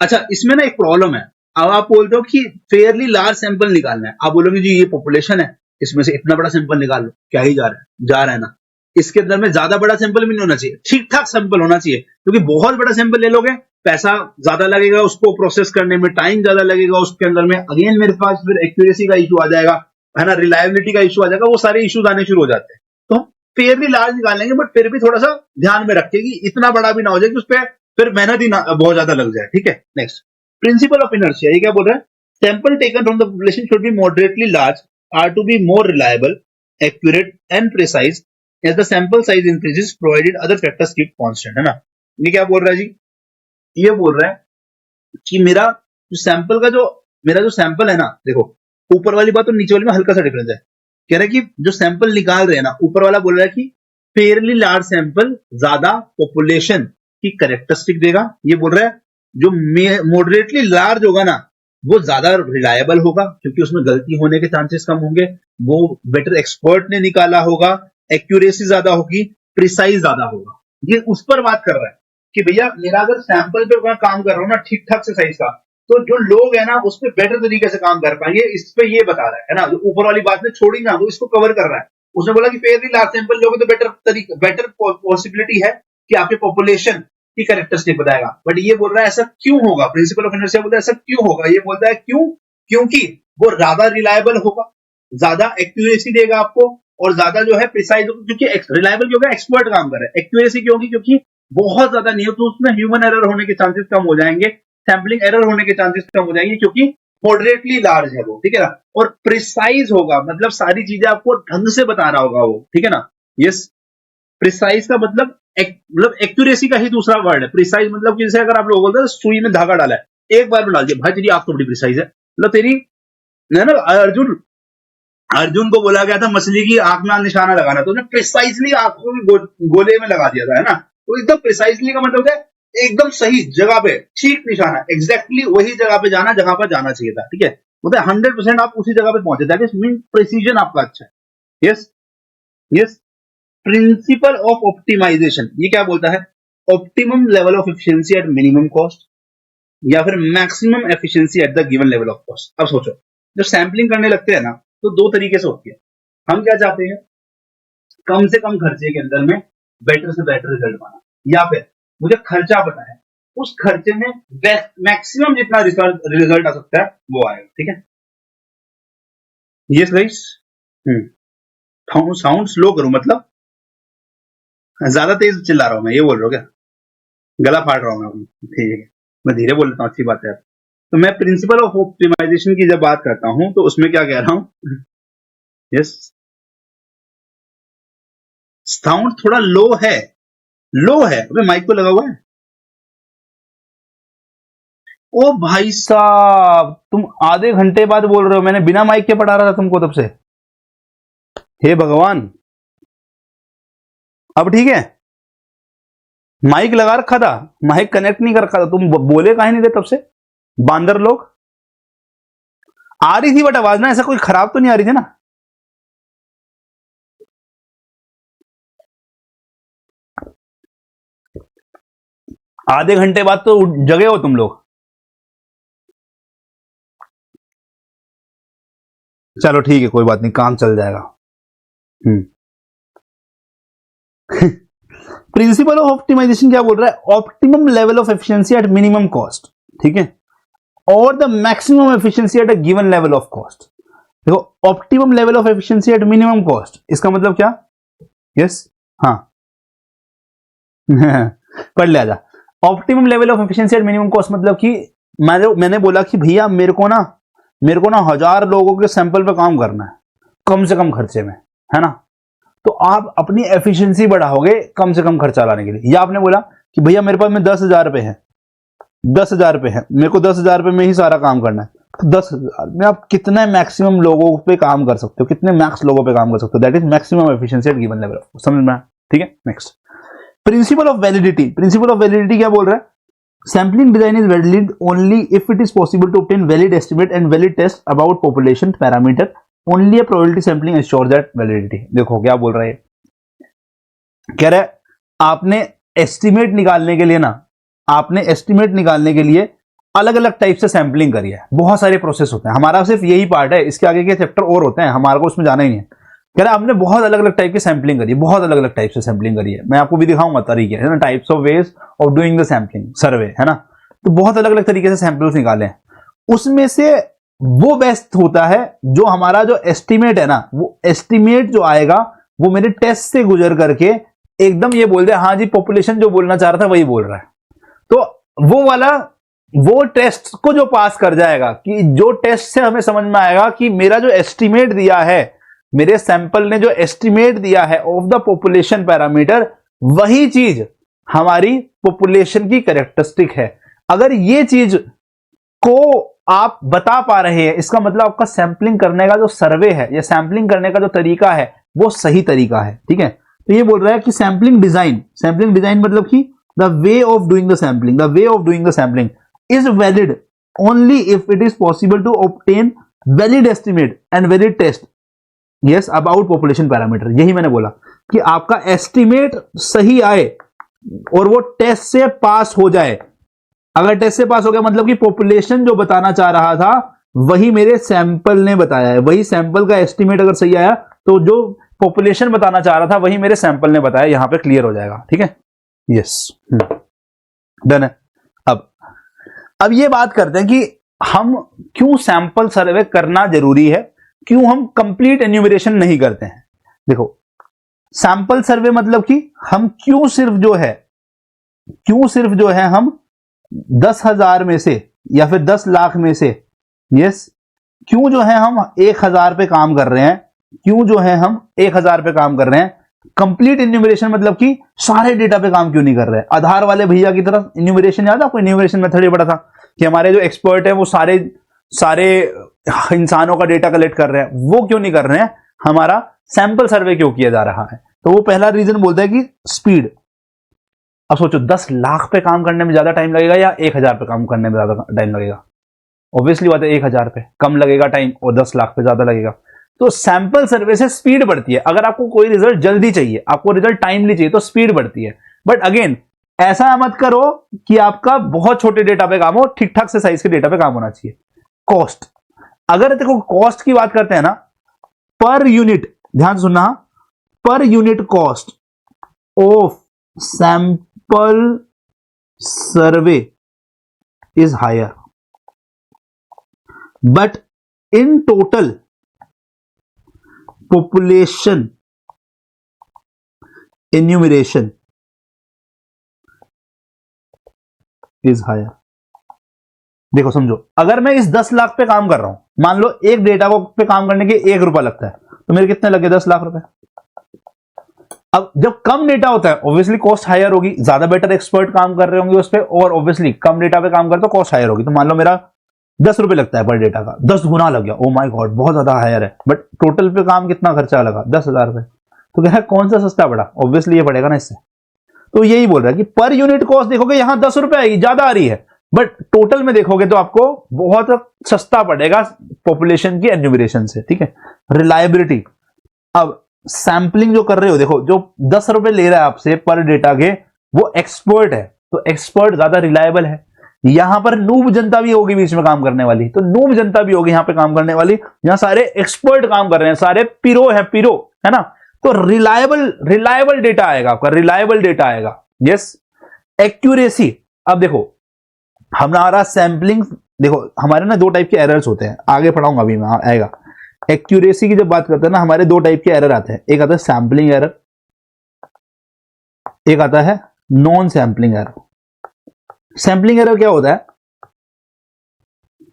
अच्छा, इसमें ना एक प्रॉब्लम है। अब आप बोलते हो कि फेयरली लार्ज सैंपल निकालना है, आप बोलोगे जी ये पॉपुलेशन है, इसमें से इतना बड़ा सैंपल निकाल लो, क्या ही जा रहा है ना। इसके अंदर में ज्यादा बड़ा सैंपल भी नहीं होना चाहिए, ठीक ठाक सैंपल होना चाहिए, क्योंकि बहुत बड़ा सैंपल ले लोगे पैसा ज्यादा लगेगा, उसको प्रोसेस करने में टाइम ज्यादा लगेगा, उसके अंदर में अगेन मेरे पास फिर एक्यूरेसी का इशू आ जाएगा, है ना, रिलायबिलिटी का इशू आ जाएगा, वो सारे इश्यूज आने शुरू हो जाते हैं। तो हम फेयरली लार्ज निकालेंगे, बट फिर भी थोड़ा सा ध्यान में रखेगी, इतना बड़ा भी ना हो जाए कि उस पर फिर मेहनत ही ना बहुत ज्यादा लग जाए। ठीक है, नेक्स्ट प्रिंसिपल ऑफ इनर्शिया, ये क्या बोल रहा है, sample taken from the population should be moderately large are to be more reliable, accurate and precise as the sample size increases provided other factors keep constant, है ना। ये क्या बोल रहा है जी, ये बोल रहा है कि मेरा जो सैंपल है ना, देखो ऊपर वाली बात और नीचे वाली में हल्का सा डिफरेंस है। कह रहा है कि जो सैंपल निकाल रहे हैं ना, ऊपर वाला बोल रहा है कि फेयरली लार्ज सैंपल ज्यादा पॉपुलेशन की कैरेक्टरिस्टिक देगा, ये बोल रहा है जो मॉडरेटली लार्ज होगा ना वो ज्यादा रिलायबल होगा, क्योंकि उसमें गलती होने के चांसेस कम होंगे, वो बेटर एक्सपर्ट ने निकाला होगा, एक्यूरेसी ज्यादा होगी, प्रिसाइज ज्यादा होगा। ये उस पर बात कर रहा है कि भैया मेरा अगर सैंपल पे मैं काम कर रहा हूँ ना ठीक ठाक से साइज का, तो जो लोग है ना उस पर बेटर तरीके से काम कर पाएंगे, इस पे ये बता रहा है ना। जो ऊपर वाली बात में छोड़ी ना, वो इसको कवर कर रहा है। उसने बोला कि फेयरली लार्ज सैंपल लोगे तो बेटर पॉसिबिलिटी है कि आपके पॉपुलेशन की कैरेक्टरिस्टिक बताएगा। बट ये बोल रहा है ऐसा क्यों होगा, प्रिंसिपल ऑफ इनर्शिया बोलता है ऐसा क्यों होगा, ये बोलता है क्यों, क्योंकि वो ज्यादा रिलायबल होगा, ज्यादा एक्यूरेसी देगा आपको, और ज्यादा जो है प्रिसाइज होगा, क्योंकि रिलायबल क्यों होगा, एक्सपर्ट काम कर रहा है। एक्यूरेसी क्यों होगी, क्योंकि बहुत ज्यादा नहीं हो तो उसमें ह्यूमन एरर होने के चांसेस कम हो जाएंगे, सैंपलिंग एरर होने के चांसेस कम हो जाएंगे, क्योंकि मॉडरेटली लार्ज है वो, ठीक है ना। और प्रिसाइज होगा, मतलब सारी चीजें आपको ढंग से बता रहा होगा वो, ठीक है ना। यस, प्रिसाइज का मतलब एक्यूरेसी का ही दूसरा वर्ड है। प्रिसाइज मतलब कि जैसे अगर आप लोग बोलते हैं सुई में धागा डाला है, एक बार में डाल दिया, भाई तेरी आंख तो बड़ी प्रिसाइज है, मतलब तेरी ना अर्जुन को बोला गया था मछली की आंख में निशाना लगाना, तो उसने प्रिसाइजली आंख को गोले में लगा दिया था, है ना। तो एकदम प्रिसाइजली का मतलब है एकदम सही जगह पे ठीक निशाना, एग्जैक्टली वही जगह पे जाना जहां पर जाना चाहिए था, ठीक है। मतलब 100% आप उसी जगह पे पहुंचे, दैट इज मीन प्रिसीजन आपका अच्छा है। Yes yes, principle of optimization, ये क्या बोलता है, optimum level of efficiency at minimum cost, या फिर maximum efficiency at the given level of cost. अब सोचो, जब सैंपलिंग करने लगते हैं ना तो दो तरीके से होती है। हम क्या चाहते हैं, कम से कम खर्चे के अंदर में बेटर से बेटर रिजल्ट पाना, या फिर मुझे खर्चा पता है उस खर्चे में मैक्सिमम जितना रिजल्ट आ सकता है वो आएगा, ठीक है। यस गाइस, साउंड स्लो करूं, मतलब ज्यादा तेज चिल्ला रहा हूं मैं, ये बोल रहा हूं क्या, गला फाड़ रहा हूं मैं, ठीक है, मैं धीरे बोल लेता हूं, अच्छी बात है। तो मैं प्रिंसिपल ऑफ ऑप्टिमाइजेशन की जब बात करता हूं तो उसमें क्या कह रहा हूं, यस, साउंड थोड़ा लो है, अबे माइक तो लगा हुआ है। ओ भाई साहब, तुम आधे घंटे बाद बोल रहे हो, मैंने बिना माइक के पढ़ा रहा था तुमको तब से, हे भगवान। अब ठीक है, माइक लगा रखा था, माइक कनेक्ट नहीं कर रखा था, तुम बोले काहे नहीं थे तब से, बांदर लोग। आ रही थी बट आवाज ना, ऐसा कोई खराब तो नहीं आ रही थी ना। आधे घंटे बाद तो जगे हो तुम लोग। चलो ठीक है, कोई बात नहीं, काम चल जाएगा। प्रिंसिपल ऑफ ऑप्टिमाइजेशन क्या बोल रहा है, optimum level of efficiency at minimum cost, ठीक है, और the maximum efficiency at a given level of cost. देखो, optimum level of efficiency at minimum cost, इसका मतलब क्या, यस, हाँ पढ़ लिया जा। Optimum level of efficiency at minimum cost मतलब कि मैंने बोला कि भैया मेरे को ना 1000 लोगों के सैंपल पे काम करना है कम से कम खर्चे में, है ना। तो आप अपनी एफिशिएंसी बढ़ाओगे कम से कम खर्चा लाने के लिए। या आपने बोला कि भैया मेरे पास में 10,000 रुपए है, 10,000 रुपए है, मेरे को 10,000 रुपए में ही सारा काम करना है, तो 10,000 में आप कितने मैक्सिमम लोगों पे काम कर सकते हो, कितने मैक्स लोगों पे काम कर सकते हो, that is maximum efficiency at given level, समझ में, ठीक है। Next, principle of validity. Principle of validity क्या बोल रहा है, sampling design is valid only if it is possible to obtain valid estimate and valid test about population parameter, only a probability sampling ensure that validity. देखो क्या बोल रहा है, कह रहा है आपने एस्टिमेट निकालने के लिए ना, आपने एस्टिमेट निकालने के लिए अलग अलग टाइप से सैंपलिंग करी है, बहुत सारे प्रोसेस होते हैं, हमारा सिर्फ यही पार्ट है, इसके आगे के चैप्टर और होते हैं, हमारा को उसमें जाना ही नहीं है। कह रहा हमने बहुत अलग अलग टाइप की सैंपलिंग करी है, बहुत अलग अलग टाइप से सैंपलिंग करी है, मैं आपको भी दिखाऊंगा तरीके, है ना, types of ways of doing the sampling survey, है ना। तो बहुत अलग अलग तरीके से सैंपल्स निकाले हैं, उसमें से वो बेस्ट होता है जो हमारा जो एस्टिमेट है ना, वो एस्टिमेट जो आएगा वो मेरे टेस्ट से गुजर करके एकदम ये बोल दे हाँ जी पॉपुलेशन जो बोलना चाह रहा था वही बोल रहा है। तो वो वाला, वो टेस्ट को जो पास कर जाएगा, कि जो टेस्ट से हमें समझ में आएगा कि मेरा जो एस्टिमेट दिया है, मेरे सैंपल ने जो एस्टिमेट दिया है ऑफ द पॉपुलेशन पैरामीटर, वही चीज हमारी पॉपुलेशन की कैरेक्टरिस्टिक है। अगर ये चीज को आप बता पा रहे हैं, इसका मतलब आपका सैंपलिंग करने का जो सर्वे है या सैंपलिंग करने का जो तरीका है वो सही तरीका है, ठीक है। तो ये बोल रहा है कि सैंपलिंग डिजाइन मतलब कि the way of doing the sampling is valid only if it is possible to obtain valid estimate and valid test yes about population parameter। यही मैंने बोला कि आपका एस्टिमेट सही आए और वो टेस्ट से पास हो जाए। अगर टेस्ट से पास हो गया मतलब कि पॉपुलेशन जो बताना चाह रहा था वही मेरे सैंपल ने बताया है, वही सैंपल का एस्टिमेट अगर सही आया तो जो पॉपुलेशन बताना चाह रहा था वही मेरे सैंपल ने बताया। यहां पे क्लियर हो जाएगा, ठीक है, यस, डन है। अब ये बात करते हैं कि हम क्यों सैंपल सर्वे करना जरूरी है, क्यों हम कंप्लीट एन्यूमरेशन नहीं करते हैं। देखो सैंपल सर्वे मतलब कि हम क्यों सिर्फ जो है हम 10,000 में से या फिर 10 लाख में से, यस, क्यों जो है हम 1,000 पे काम कर रहे हैं, क्यों जो है हम 1,000 पे काम कर रहे हैं। कंप्लीट इन्यूमरेशन मतलब कि सारे डेटा पे काम क्यों नहीं कर रहे हैं। आधार वाले भैया की तरफ इन्यूमरेशन, याद है आपको, इन्यूमरेशन मेथड ये पढ़ा था कि हमारे जो एक्सपर्ट है वो सारे इंसानों का डेटा कलेक्ट कर रहे हैं, वो क्यों नहीं कर रहे हैं, हमारा सैंपल सर्वे क्यों किया जा रहा है। तो वो पहला रीजन बोलता है कि स्पीड। अब सोचो 10 लाख पे काम करने में ज्यादा टाइम लगेगा या 1,000 पे काम करने में ज्यादा टाइम लगेगा। ऑब्वियसली बात है 1,000 पे कम लगेगा टाइम और 10 लाख पे ज्यादा लगेगा। तो सैंपल सर्वे से स्पीड बढ़ती है। अगर आपको कोई रिजल्ट जल्दी चाहिए, आपको रिजल्ट टाइमली चाहिए, तो स्पीड बढ़ती है। बट अगेन ऐसा मत करो कि आपका बहुत छोटे डेटा पे काम हो, ठीक ठाक से साइज के डेटा पे काम होना चाहिए। कॉस्ट, अगर देखो कॉस्ट की बात करते हैं ना, पर यूनिट, ध्यान से सुनना, पर unit cost of sample survey is higher but in total population enumeration is higher। देखो समझो, अगर मैं इस 10 लाख पे काम कर रहा हूं, मान लो एक डेटा को पे काम करने के 1 रुपया लगता है, तो मेरे कितने लगे, 10 लाख रुपए। अब जब कम डेटा होता है ऑब्वियसली कॉस्ट हायर होगी, ज्यादा बेटर एक्सपर्ट काम कर रहे होंगे उस पर, और ऑब्वियसली कम डेटा पे काम कर तो कॉस्ट हायर होगी। तो मान लो मेरा 10 रुपए लगता है पर डेटा का, 10 गुना लग गया, ओ माय गॉड बहुत ज्यादा हायर है। बट टोटल पे काम कितना खर्चा लगा, 10,000 रुपए। तो क्या है, कौन सा सस्ता पड़ा, ऑब्वियसली ये पड़ेगा ना इससे। तो यही बोल रहा है कि पर यूनिट कॉस्ट देखोगे यहां 10 रुपए आएगी, ज्यादा आ रही है, बट टोटल में देखोगे तो आपको बहुत सस्ता पड़ेगा पॉपुलेशन की एन्यूमरेशन से, ठीक है। रिलायबिलिटी, अब सैंपलिंग जो कर रहे हो, देखो जो 10 रुपए ले रहा है आपसे पर डेटा के, वो एक्सपर्ट है, तो एक्सपर्ट ज्यादा रिलायबल है। यहां पर नूब जनता भी होगी बीच में काम करने वाली, तो नूब जनता भी होगी यहां पे काम करने वाली, यहां सारे एक्सपर्ट काम कर रहे हैं, सारे पीरो है ना। तो रिलायबल डेटा आएगा आपका, रिलायबल डेटा आएगा, यस। एक्यूरेसी, अब देखो हमारा सैंपलिंग, देखो हमारे ना 2 टाइप के एरर्स होते हैं, आगे पढ़ाऊंगा अभी मैं, आएगा। एक्यूरेसी की जब बात करते हैं ना, हमारे 2 टाइप के एरर आते हैं, एक आता है सैंपलिंग एरर, एक आता है non sampling error. Sampling error क्या होता है,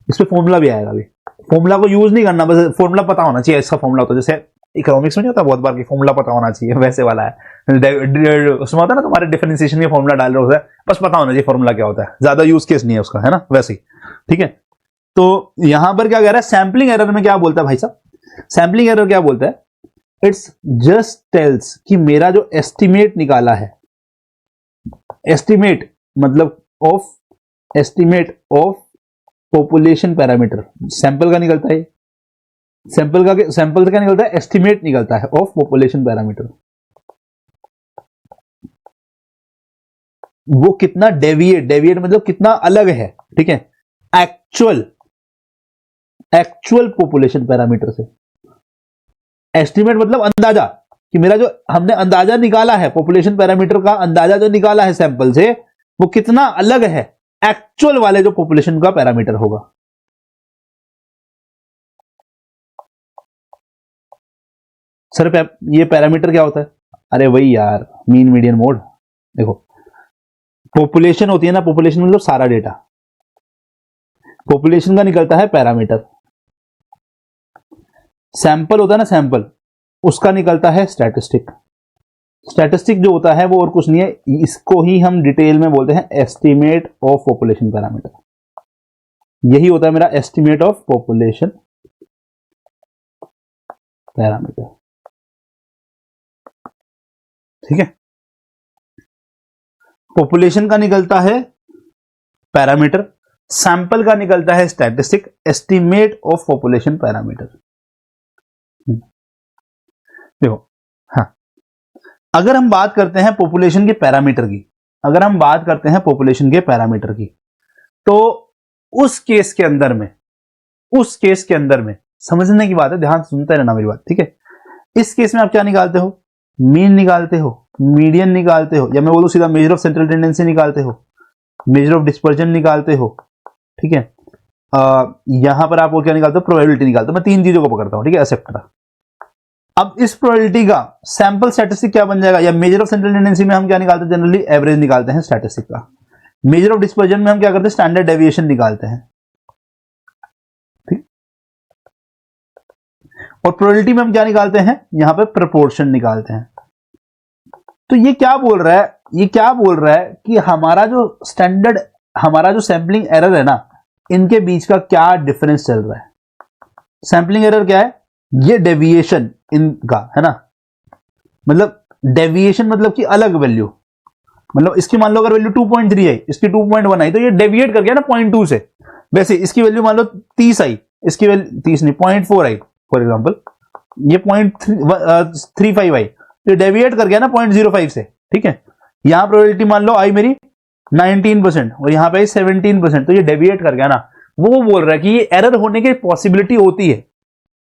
इस पे फॉर्मूला भी आएगा, अभी फॉर्मूला को यूज नहीं करना, बस फॉर्मूला पता होना चाहिए इसका फॉर्मूला। तो जैसे इकोनॉमिक्स में नहीं होता बहुत बार कि फॉर्मूला पता होना चाहिए, वैसे वाला है। उसमें होता है ना तुम्हारे डिफरेंशिएशन के फॉर्मूला डाल रहे होता है, बस पता होना चाहिए फॉर्मूला क्या होता है, ज्यादा यूज केस नहीं है उसका, है ना, वैसे ही, ठीक है। तो यहां पर क्या कह रहा है, सैंपलिंग एरर में क्या बोलता है भाई साहब, सैंपलिंग एरर क्या बोलता है, इट्स जस्ट टेल्स कि मेरा जो एस्टिमेट निकाला है, एस्टिमेट मतलब estimate of population parameter, sample का निकलता है, सैंपल का क्या निकलता है, एस्टिमेट निकलता है ऑफ पॉपुलेशन पैरामीटर। वो कितना डेविएट मतलब कितना अलग है, ठीक है, एक्चुअल पॉपुलेशन पैरामीटर से। एस्टिमेट मतलब अंदाजा, कि मेरा जो हमने अंदाजा निकाला है पॉपुलेशन पैरामीटर का, अंदाजा जो निकाला है सैंपल से, वो कितना अलग है एक्चुअल वाले जो पॉपुलेशन का पैरामीटर होगा। सर ये पैरामीटर क्या होता है? अरे वही यार, मीन मीडियन मोड। देखो पॉपुलेशन होती है ना, पॉपुलेशन मतलब सारा डेटा, पॉपुलेशन का निकलता है पैरामीटर। सैंपल होता है ना, सैंपल, उसका निकलता है स्टैटिस्टिक। स्टैटिस्टिक जो होता है वो और कुछ नहीं है, इसको ही हम डिटेल में बोलते हैं एस्टिमेट ऑफ पॉपुलेशन पैरामीटर। यही होता है मेरा एस्टिमेट ऑफ पॉपुलेशन पैरामीटर। ठीक है, पॉपुलेशन का निकलता है पैरामीटर, सैंपल का निकलता है statistic, estimate of population parameter. देखो, हाँ, अगर हम बात करते हैं पॉपुलेशन के पैरामीटर की, अगर हम बात करते हैं पॉपुलेशन के पैरामीटर की, तो उस केस के अंदर में, उस केस के अंदर में समझने की बात है, ध्यान सुनते रहना मेरी बात, ठीक है। इस केस में आप क्या निकालते हो? मीन निकालते हो, मीडियन निकालते हो, या मैं बोलूं सीधा मेजर ऑफ सेंट्रल टेंडेंसी निकालते हो, मेजर ऑफ डिस्पर्जन निकालते हो, ठीक है। यहां पर आप वो क्या निकालते हो? प्रोबेबिलिटी निकालते हो। मैं तीन चीजों को पकड़ता हूं, ठीक है, एक्सेप्ट करा। अब इस प्रोबेबिलिटी का सैंपल स्टैटिस्टिक क्या बन जाएगा? या मेजर ऑफ सेंट्रल टेंडेंसी में हम क्या निकालते हैं? जनरली एवरेज निकालते हैं स्टैटिस्टिक का। मेजर ऑफ डिस्पर्जन में हम क्या करते हैं? स्टैंडर्ड डेविएशन निकालते हैं, ठीक। और प्रोबेबिलिटी में हम क्या निकालते हैं? यहां पे प्रोपोर्शन निकालते हैं। तो ये क्या बोल रहा है? ये क्या बोल रहा है कि हमारा जो स्टैंडर्ड, हमारा जो सैंपलिंग एरर है ना, इनके बीच का क्या डिफरेंस चल रहा है? सैंपलिंग एरर क्या है? ये डेविएशन इनका है ना, मतलब डेविएशन मतलब कि अलग वैल्यू, मतलब इसकी मान लो अगर वैल्यू 2.3 आई, इसकी 2.1 आई, तो ये डेविएट कर गया ना 0.2 से। वैसे इसकी वैल्यू मान लो 30 आई, इसकी वैल्यू 30 नहीं 0.4 आई फॉर एग्जांपल, ये 0.35 आई, तो डेविएट कर गया ना 0.05 से, ठीक है। यहां प्रोबेबिलिटी मान लो आई मेरी 19% और यहां पे 17%, तो ये डेविएट कर गया ना। वो बोल रहा है कि ये एरर होने की पॉसिबिलिटी होती है,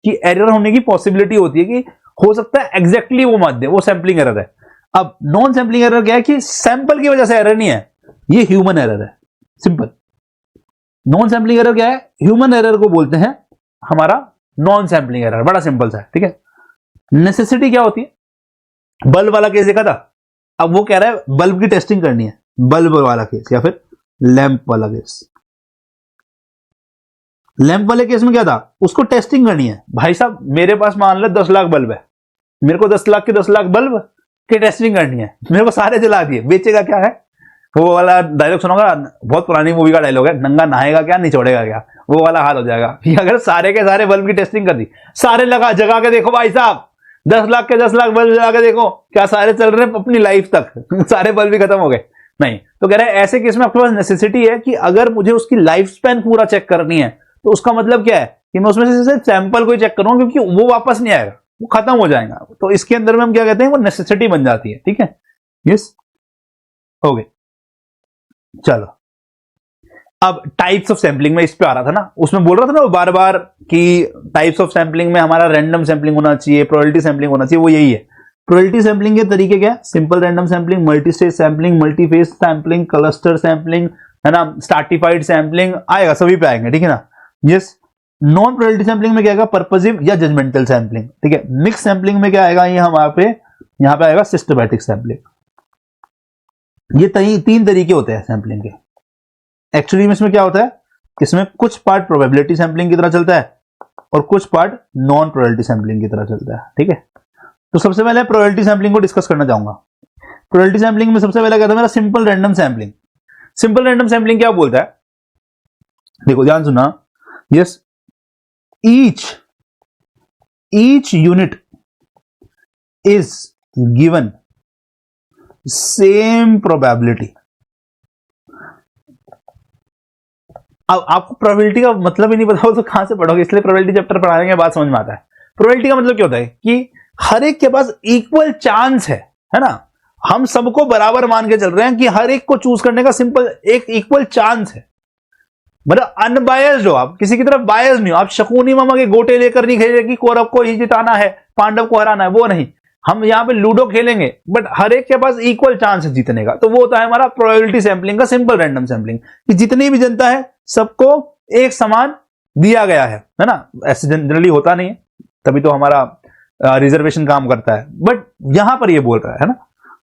कि एरर होने की पॉसिबिलिटी होती है, कि हो सकता है एग्जैक्टली वो मत दे, वो सैंपलिंग एरर है। अब नॉन सैंपलिंग एरर क्या है? कि सैंपल की वजह से एरर नहीं है, ये ह्यूमन एरर है, सिंपल। नॉन सैंपलिंग एरर क्या है? ह्यूमन एरर को बोलते हैं हमारा नॉन सैंपलिंग एरर, बड़ा सिंपल सा है, ठीक है। नेसेसिटी क्या होती है? बल्ब वाला केस देखा था, अब वो कह रहा है बल्ब की टेस्टिंग करनी है, बल्ब वाला केस या फिर लैंप वाला केस। लैंप वाले केस में क्या था? उसको टेस्टिंग करनी है। भाई साहब मेरे पास मान लो 10 लाख बल्ब है, मेरे को 10 लाख के 10 लाख बल्ब की टेस्टिंग करनी है, मेरे को सारे जला दिए, बेचेगा क्या है? वो वाला डायलॉग सुनोगा, बहुत पुरानी मूवी का डायलॉग है, नंगा नहाएगा क्या निचोड़ेगा क्या, वो वाला हाल हो जाएगा। अगर सारे के सारे बल्ब की टेस्टिंग कर दी, सारे लगा जगा के देखो भाई साहब, 10 लाख के 10 लाख बल्ब जगा के देखो, क्या सारे चल रहे हैं अपनी लाइफ तक? सारे बल्ब भी खत्म हो गए? नहीं। तो कह रहे हैं ऐसे केस में आपके पास नेसेसिटी है कि अगर मुझे उसकी लाइफ स्पैन पूरा चेक करनी है, तो उसका मतलब क्या है? कि मैं उसमें से सिर्फ सैंपल को ही चेक करूंगा, क्योंकि वो वापस नहीं आएगा, वो खत्म हो जाएगा। तो इसके अंदर में हम क्या कहते हैं? वो नेसेसिटी बन जाती है, ठीक है। यस, हो गए। चलो, अब टाइप्स ऑफ सैंपलिंग में इस पे आ रहा था ना, उसमें बोल रहा था ना वो बार बार कि टाइप्स ऑफ सैंपलिंग में हमारा रैंडम सैंपलिंग होना चाहिए, प्रोबेबिलिटी सैंपलिंग होना चाहिए, वो यही है। प्रोबेबिलिटी सैंपलिंग के तरीके क्या? Simple random sampling, multi stage sampling, multi phase sampling, cluster sampling, है ना, स्ट्रैटिफाइड सैंपलिंग, आएगा, सभी पे आएंगे, ठीक है ना। यस। नॉन प्रोबेबिलिटी सैंपलिंग में क्या आएगा? पर्पसिव या जजमेंटल सैंपलिंग, ठीक है। मिक्स सैंपलिंग में क्या आएगा? ये हमारे पे यहां पे आएगा सिस्टमैटिक सैंपलिंग। ये तीन तरीके होते हैं सैंपलिंग के। एक्चुअली में इसमें क्या होता है? इसमें कुछ पार्ट प्रोबेबिलिटी सैंपलिंग की तरह चलता है और कुछ पार्ट नॉन प्रोबेबिलिटी सैंपलिंग की तरह चलता है, ठीक है। तो सबसे पहले प्रोबेबिलिटी सैंपलिंग को डिस्कस करना चाहूंगा। प्रोबेबिलिटी सैंपलिंग में सबसे पहले क्या था मेरा? Simple random sampling. Simple random sampling क्या बोलता है? देखो ध्यान सुना। Yes, each unit is given same probability। अब आपको प्रोबेबिलिटी का मतलब ही नहीं पता हो तो कहां से पढ़ोगे, इसलिए प्रोबेबिलिटी चैप्टर पढ़ाने के बाद समझ में आता है। प्रोबेबिलिटी का मतलब क्या होता है? कि हर एक के पास इक्वल चांस है ना, हम सबको बराबर मान के चल रहे हैं कि हर एक को चूज करने का सिंपल एक इक्वल चांस है। मतलब अनबायस्ड हो, आप किसी की तरफ बायस नहीं हो, आप शकुनी मामा के गोटे लेकर नहीं खेले कि कौरव को ही जिताना है, पांडव को हराना है, वो नहीं। हम यहां पे लूडो खेलेंगे, बट हर एक के पास इक्वल चांस है जीतने का। तो वो होता है हमारा प्रोबेबिलिटी सैंपलिंग का सिंपल रैंडम सैंपलिंग, कि जितनी भी जनता है सबको एक समान दिया गया है ना। ऐसे जनरली होता नहीं है, तभी तो हमारा रिजर्वेशन काम करता है, बट यहां पर ये बोल रहा है ना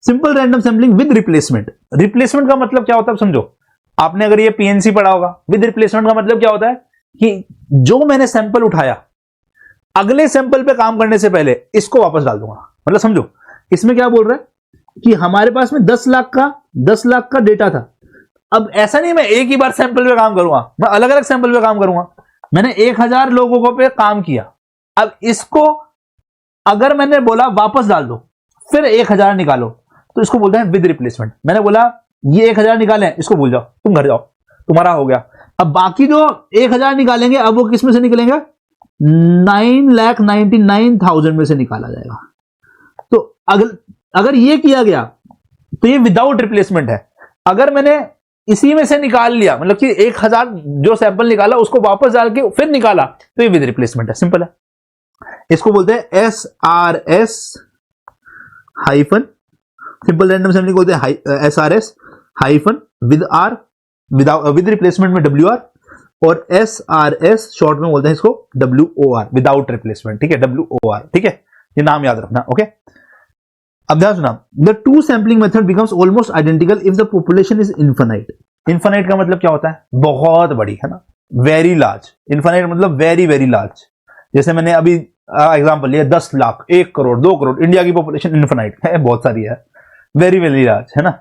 simple random sampling with replacement. Replacement का मतलब क्या होता है समझो, आपने अगर ये पीएनसी पढ़ा होगा। विद रिप्लेसमेंट का मतलब क्या होता है कि जो मैंने सैंपल उठाया, अगले सैंपल पे काम करने से पहले इसको वापस डाल दूंगा। मतलब समझो इसमें क्या बोल रहा है कि हमारे पास में 10 लाख का डेटा था। अब ऐसा नहीं मैं एक ही बार सैंपल पे काम करूंगा, मैं अलग अलग सैंपल पे काम करूंगा। मैंने 1000 लोगों को पे काम किया, अब इसको अगर मैंने बोला वापस डाल दो, फिर 1000 निकालो, तो इसको बोलते हैं विद रिप्लेसमेंट। मैंने बोला ये 1000 निकाले, इसको भूल जाओ, तुम घर जाओ, तुम्हारा हो गया। अब बाकी जो 1000 निकालेंगे, अब वो किस में से निकलेंगे? 9,99,000 में से निकाला जाएगा। तो अगर ये किया गया तो ये विदाउट रिप्लेसमेंट है। अगर मैंने इसी में से निकाल लिया, मतलब कि 1000 जो सैंपल निकाला उसको वापस डाल के फिर निकाला, तो ये विद रिप्लेसमेंट है। सिंपल है। इसको बोलते हैं SRS hyphen, simple random sampling बोलते हैं SRS hyphen with R, with replacement में WR, और SRS शॉर्ट में बोलते हैं इसको WOR, विदाउट रिप्लेसमेंट। ठीक है, WOR। ठीक है, ये नाम याद रखना। ओके, अब ध्यान सुना, the two sampling method becomes almost identical if the population is infinite. Infinite का मतलब क्या होता है? बहुत बड़ी, है ना, वेरी लार्ज। इनफाइनाइट मतलब वेरी वेरी लार्ज। जैसे मैंने अभी एग्जांपल लिया 10 लाख, 1 करोड़, 2 करोड़, इंडिया की पॉपुलेशन इनफाइनाइट है, बहुत सारी है, वेरी वेरी लार्ज, है ना।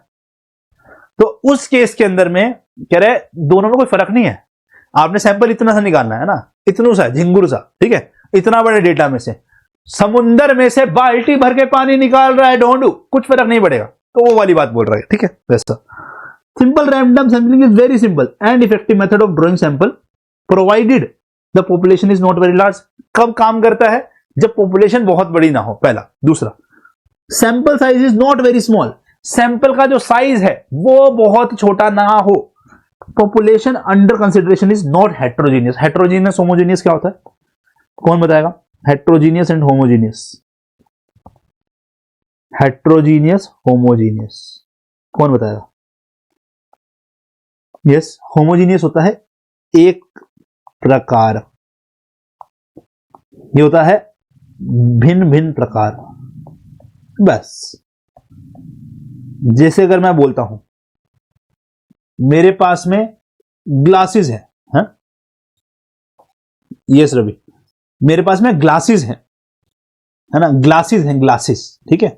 तो उस केस के अंदर में कह रहे दोनों में कोई फर्क नहीं है। आपने सैंपल इतना सा निकालना है ना, इतनू सा, झिंगुर सा, ठीक है, इतना बड़े डेटा में से, समुंदर में से बाल्टी भर के पानी निकाल रहा है ढोंडू, कुछ फर्क नहीं पड़ेगा। तो वो वाली बात बोल रहा है। ठीक है, वैसा simple random sampling is very simple and effective method of drawing sample provided the population is not very large. कब काम करता है? जब पॉपुलेशन बहुत बड़ी ना हो, पहला। दूसरा, sample size is not very small, sample का जो साइज है वो बहुत छोटा ना हो। Population under consideration is not heterogeneous. Heterogeneous homogeneous क्या होता है? कौन बताएगा? Heterogeneous and homogeneous. Heterogeneous, homogeneous, कौन बताएगा? यस, होमोजीनियस होता है एक प्रकार, ये होता है भिन्न भिन्न प्रकार। बस जैसे अगर मैं बोलता हूं मेरे पास में ग्लासेस है, हाँ? यस रवि, मेरे पास में ग्लासेस है ना, ग्लासेस हैं, ग्लासेस। ठीक है,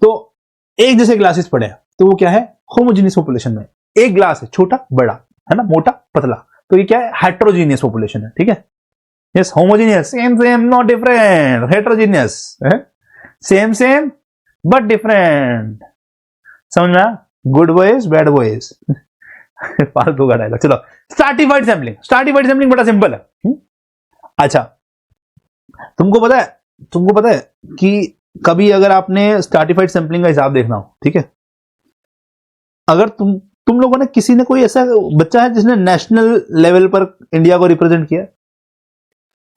तो एक जैसे ग्लासेस पड़े हैं, तो वो क्या है? होमोजीनियस पॉपुलेशन में एक ग्लास है, छोटा बड़ा, है ना, मोटा पतला, तो ये क्या है? हेट्रोजीनियस पॉपुलेशन है। ठीक है, yes, homogeneous same same not different, heterogeneous same same but different. समझ में आया? गुड बॉयज बैड बॉयज फालतू का डायलॉग। चलो, स्ट्रैटिफाइड सैंपलिंग। स्ट्रैटिफाइड सैंपलिंग बड़ा सिंपल है। अच्छा, तुमको पता है कि कभी अगर आपने स्ट्रैटिफाइड सैंपलिंग का हिसाब देखना हो, ठीक है, अगर तुम लोगों ने, किसी ने, कोई ऐसा बच्चा है जिसने नेशनल लेवल पर इंडिया को रिप्रेजेंट किया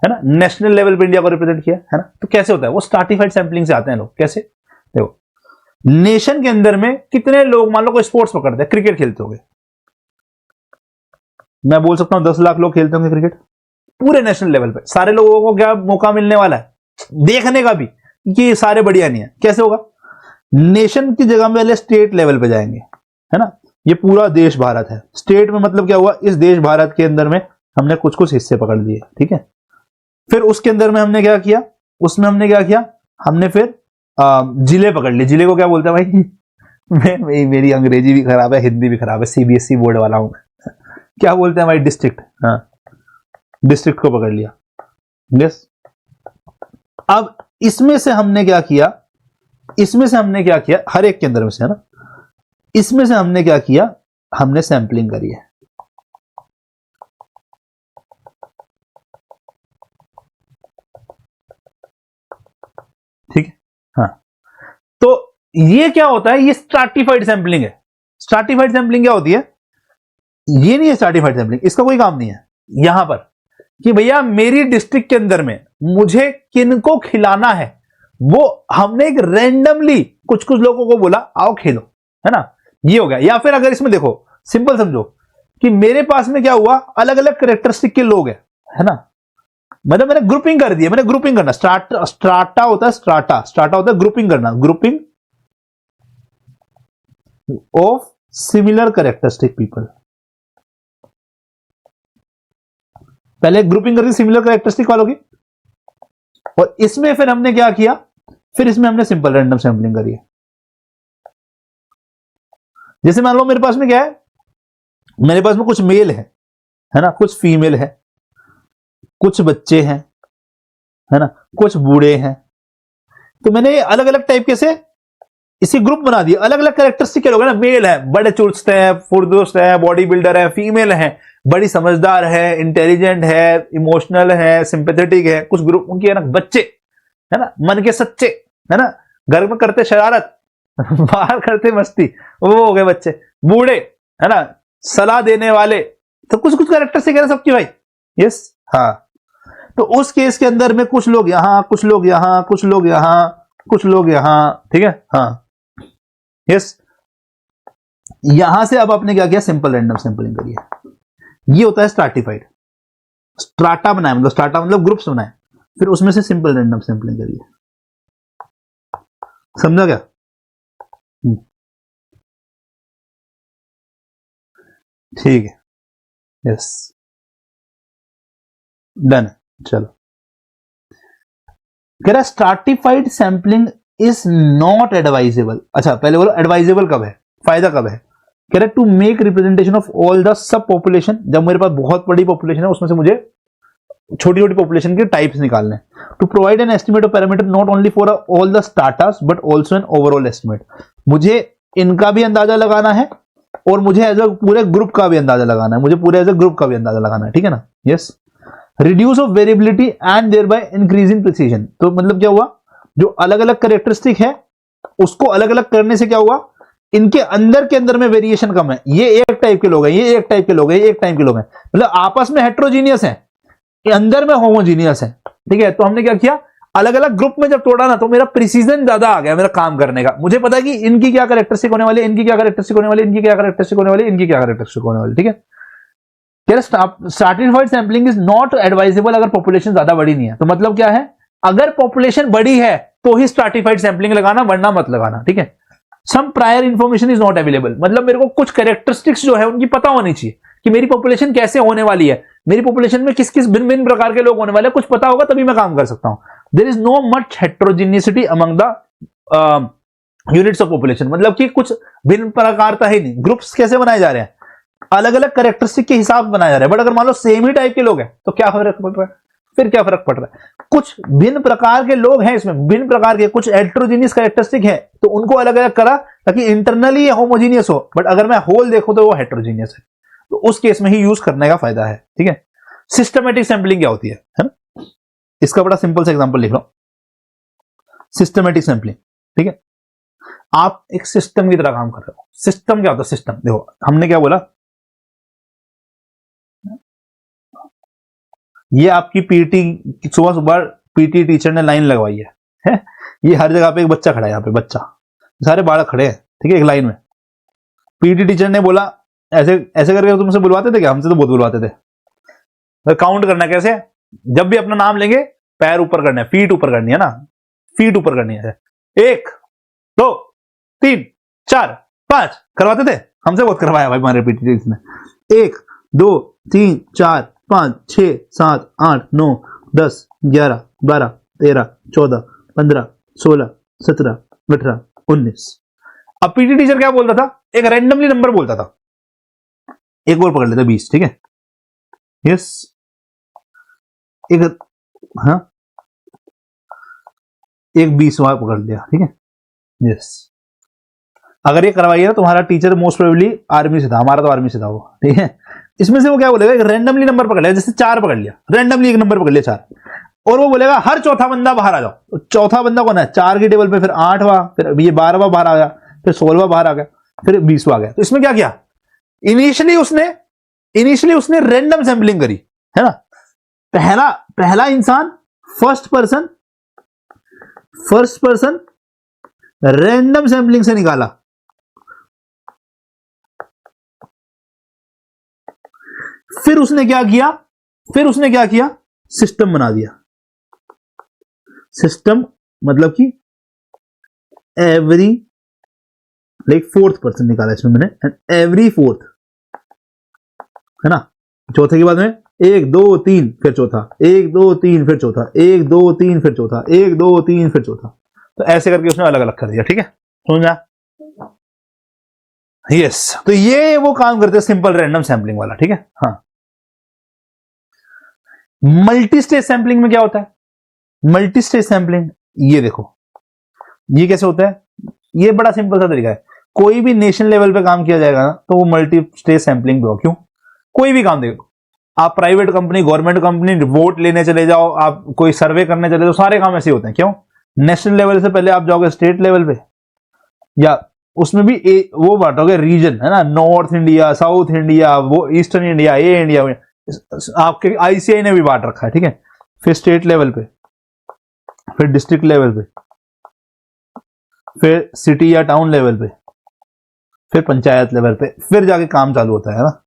है ना, नेशनल लेवल पर इंडिया को रिप्रेजेंट किया है ना, तो कैसे होता है? वो स्ट्रैटिफाइड सैंपलिंग से आते हैं लोग। कैसे? देखो, नेशन के अंदर में कितने लोग, मान लो कोई स्पोर्ट्स पकड़ते हैं, क्रिकेट खेलते होंगे, मैं बोल सकता हूं 10 लाख लोग खेलते होंगे क्रिकेट पूरे नेशनल लेवल पे। सारे लोगों को क्या मौका मिलने वाला है देखने का भी कि सारे बढ़िया नहीं है? कैसे होगा? नेशन की जगह में पहले स्टेट लेवल पे जाएंगे, है ना। ये पूरा देश भारत है, स्टेट में मतलब क्या हुआ? इस देश भारत के अंदर में हमने कुछ कुछ हिस्से पकड़ लिए, ठीक है। फिर उसके अंदर में हमने क्या किया? उसमें हमने क्या किया? हमने फिर जिले पकड़ लिए। जिले को क्या बोलते हैं भाई? मेरी अंग्रेजी भी खराब है, हिंदी भी खराब है, सीबीएसई बोर्ड वाला हूं। क्या बोलते हैं भाई? डिस्ट्रिक्ट। हाँ, डिस्ट्रिक्ट को पकड़ लिया। यस, अब इसमें से हमने क्या किया? हर एक के अंदर में से, है ना, इसमें से हमने क्या किया? हमने सैंपलिंग करी है। ठीक है, हाँ। तो ये क्या होता है? ये स्ट्रैटिफाइड सैंपलिंग है। स्ट्रैटिफाइड सैंपलिंग क्या होती है? ये नहीं है स्ट्रैटिफाइड सैंपलिंग, इसका कोई काम नहीं है यहां पर कि भैया मेरी डिस्ट्रिक्ट के अंदर में मुझे किनको खिलाना है, वो हमने एक रैंडमली कुछ कुछ लोगों को बोला आओ खेलो, है ना, ये हो गया। या फिर अगर इसमें देखो सिंपल समझो कि मेरे पास में क्या हुआ, अलग अलग कैरेक्टरिस्टिक के लोग हैं, है ना, मतलब मैंने ग्रुपिंग कर दी है, मैंने ग्रुपिंग करना, स्ट्राटा होता है, स्ट्राटा होता है ग्रुपिंग करना, grouping of similar characteristic people. पहले ग्रुपिंग कर दी सिमिलर कैरेक्टरिस्टिक वालों की, और इसमें फिर हमने क्या किया, फिर इसमें हमने सिंपल रैंडम सैंपलिंग करी है। जैसे मान लो मेरे पास में क्या है, मेरे पास में कुछ मेल है ना, कुछ फीमेल है, कुछ बच्चे हैं, है ना, कुछ बूढ़े हैं, तो मैंने अलग अलग टाइप के से इसी ग्रुप बना दिया, अलग अलग कैरेक्टरिस्टिक के लोग हैं ना, मेल है बड़े चुस्त है, फुर्दुस्त है, बॉडी बिल्डर है, फीमेल है बड़ी समझदार है, इंटेलिजेंट है, इमोशनल है, सिंपैथेटिक है, कुछ ग्रुप उनके है ना बच्चे, है ना, मन के सच्चे, है ना, घर में करते शरारत बाहर करते मस्ती, वो हो गए बच्चे, बूढ़े, है ना, सलाह देने वाले, तो कुछ कुछ कैरेक्टरिस्टिक है सबकी भाई, यस, हाँ। तो उस केस के अंदर में कुछ लोग यहां, कुछ लोग यहां, कुछ लोग यहां, कुछ लोग यहां, ठीक है, हाँ, यस। यहां से अब आपने क्या किया, सिंपल रैंडम सैंपलिंग करी है, ये होता है स्ट्रैटिफाइड। स्ट्राटा बनाए, मतलब स्ट्राटा मतलब ग्रुप्स बनाए, फिर उसमें से सिंपल रैंडम सैंपलिंग करी है, समझा क्या? ठीक है, यस, डन। चलो, कह रहा stratified sampling is not advisable. अच्छा पहले बोलो एडवाइजेबल कब है, फायदा कब है, कह रहा to make representation of all the sub population, जब मेरे पास बहुत बड़ी पॉपुलेशन है उसमें से मुझे छोटी छोटी पॉपुलेशन के टाइप्स निकालने, to provide an estimate of parameter not only for all the starters but also an overall estimate, मुझे इनका भी अंदाजा लगाना है और मुझे एज अ पूरे ग्रुप का भी अंदाजा लगाना है, मुझे पूरे एज अ ग्रुप का भी अंदाजा लगाना है, ठीक है ना, yes. Reduce of variability and thereby increasing precision, तो मतलब क्या हुआ, जो अलग अलग कैरेक्टरिस्टिक है उसको अलग अलग करने से क्या हुआ, इनके अंदर के अंदर में वेरिएशन कम है, ये एक टाइप के लोग हैं, ये एक टाइप के लोग हैं, ये एक टाइप के लोग हैं, मतलब आपस में हेट्रोजीनियस है, अंदर में होमोजीनियस है, ठीक है। तो हमने क्या किया, अलग अलग ग्रुप में जब तोड़ा ना तो मेरा प्रिसीजन ज्यादा आ गया मेरा काम करने का, मुझे पता है कि इनकी क्या कैरेक्टरिस्टिक होने वाली, इनकी क्या कैरेक्टरिस्टिक होने वाली, इनकी क्या कैरेक्टरिस्टिक होने वाली, इनकी क्या कैरेक्टरिस्टिक होने वाली, ठीक है। Stratified sampling is not advisable अगर पॉपुलेशन ज्यादा बड़ी नहीं है, तो मतलब क्या है, अगर पॉपुलेशन बड़ी है तो ही स्ट्रैटिफाइड सैंपलिंग लगाना, वरना मत लगाना, ठीक है। Some prior information is not available, मतलब मेरे को कुछ कैरेक्टरिस्टिक्स जो है उनकी पता होनी चाहिए कि मेरी पॉपुलेशन कैसे होने वाली है, मेरी पॉपुलेशन में किस किस भिन्न भिन्न प्रकार के लोग होने वाले हैं, कुछ पता होगा तभी मैं काम कर सकता हूं। There is no much heterogeneity among the units of population, मतलब कि कुछ भिन्न प्रकारता ही नहीं, ग्रुप्स कैसे बनाए जा रहे हैं, अलग अलग कैरेक्टरिस्टिक के हिसाब बनाया जा रहा है, बट अगर मान लो सेम ही टाइप के लोग हैं तो क्या फर्क पड़ रहा है, फिर क्या फर्क पड़ रहा है, कुछ भिन्न प्रकार के लोग हैं इसमें, भिन्न प्रकार के कुछ हेट्रोजीनियस कैरेक्टरिस्टिक है तो उनको अलग अलग करा ताकि इंटरनली ये होमोजीनियस हो, बट अगर मैं होल देखूं तो वो हेट्रोजीनियस है, तो उस केस में ही यूज करने का फायदा है, ठीक है। सिस्टमेटिक सैंपलिंग क्या होती है ना, इसका बड़ा सिंपल सा एग्जांपल लिख रहा हूं, सिस्टमेटिक सैंपलिंग, ठीक है। आप एक सिस्टम की तरह काम कर रहे हो, सिस्टम क्या होता है, सिस्टम देखो हमने क्या बोला, ये आपकी पीटी, सुबह सुबह पीटी टीचर ने लाइन लगवाई है? ये हर जगह पे एक बच्चा खड़ा है, यहाँ पे बच्चा, सारे बालक खड़े हैं, ठीक है, एक लाइन में, पीटी टीचर ने बोला ऐसे ऐसे करके, तुमसे बुलवाते थे क्या, हमसे तो बहुत बुलवाते थे, तो काउंट करना कैसे, जब भी अपना नाम लेंगे पैर ऊपर करना है, फीट ऊपर करनी है ना, फीट ऊपर करनी है, 1 2 3 4 5 करवाते थे, हमसे बहुत करवाया भाई हमारे पीटी टीचर ने, 1 2 3 4 5 6 7 8 9 10 11 12 13 14 15 16 17 18 19। अब पीटी टीचर क्या बोलता था, एक रैंडमली नंबर बोलता था, एक और पकड़ लेते 20, ठीक है, यस, एक, हाँ, एक 20वां पकड़ लिया, ठीक है, यस। अगर ये करवाइए ना तुम्हारा टीचर मोस्ट प्रोबेबली आर्मी से था, हमारा तो आर्मी से था वो, ठीक है। इसमें से वो क्या बोलेगा, एक रैंडमली नंबर पकड़ लिया, जैसे 4 पकड़ लिया, रैंडमली एक नंबर पकड़ लिया 4, और वो बोलेगा हर चौथा बंदा बाहर आ जाओ, तो चौथा बंदा कौन है, 4 की टेबल पे, फिर 8वां, फिर ये 12वां बाहर आ गया, फिर 16वां बाहर आ गया, फिर 20वां आ गया। तो इसमें क्या किया, इनिशियली उसने इनिशियली उसने रैंडम सैंपलिंग करी, है ना, पहला इंसान फर्स्ट पर्सन रैंडम सैंपलिंग से निकाला, फिर उसने क्या किया, सिस्टम बना दिया। सिस्टम मतलब कि एवरी फोर्थ पर्सन निकाला इसमें मैंने, एंड एवरी फोर्थ, है ना, चौथे के बाद में 1 2 3 फिर चौथा, 1 2 3 फिर चौथा, 1 2 3 फिर चौथा, 1 2 3 फिर चौथा, तो ऐसे करके उसने अलग अलग कर दिया। ठीक है, समझा? यस, तो ये वो काम करते हैं सिंपल रैंडम सैंपलिंग वाला। ठीक है, हाँ। मल्टी स्टेज सैंपलिंग में क्या होता है? मल्टी स्टेज सैंपलिंग, ये देखो, ये कैसे होता है? ये बड़ा सिंपल सा तरीका है। कोई भी नेशनल लेवल पे काम किया जाएगा ना, तो वो मल्टी स्टेज सैंपलिंग पे हो। क्यों? कोई भी काम देखो, आप private company, government company, vote लेने चले जाओ, आप कोई सर्वे करने चले जाओ, सारे काम ऐसे होते हैं। क्यों? नेशनल लेवल से पहले आप जाओगे स्टेट लेवल पे, या उसमें भी वो बांटोगे रीजन, है ना, नॉर्थ इंडिया, साउथ इंडिया, वो ईस्टर्न इंडिया, ये इंडिया, आपके आईसीआई ने भी बांट रखा है। ठीक है, फिर स्टेट लेवल पे, फिर डिस्ट्रिक्ट लेवल पे, फिर सिटी या टाउन लेवल पे, फिर पंचायत लेवल पे, फिर जाके काम चालू होता है ना,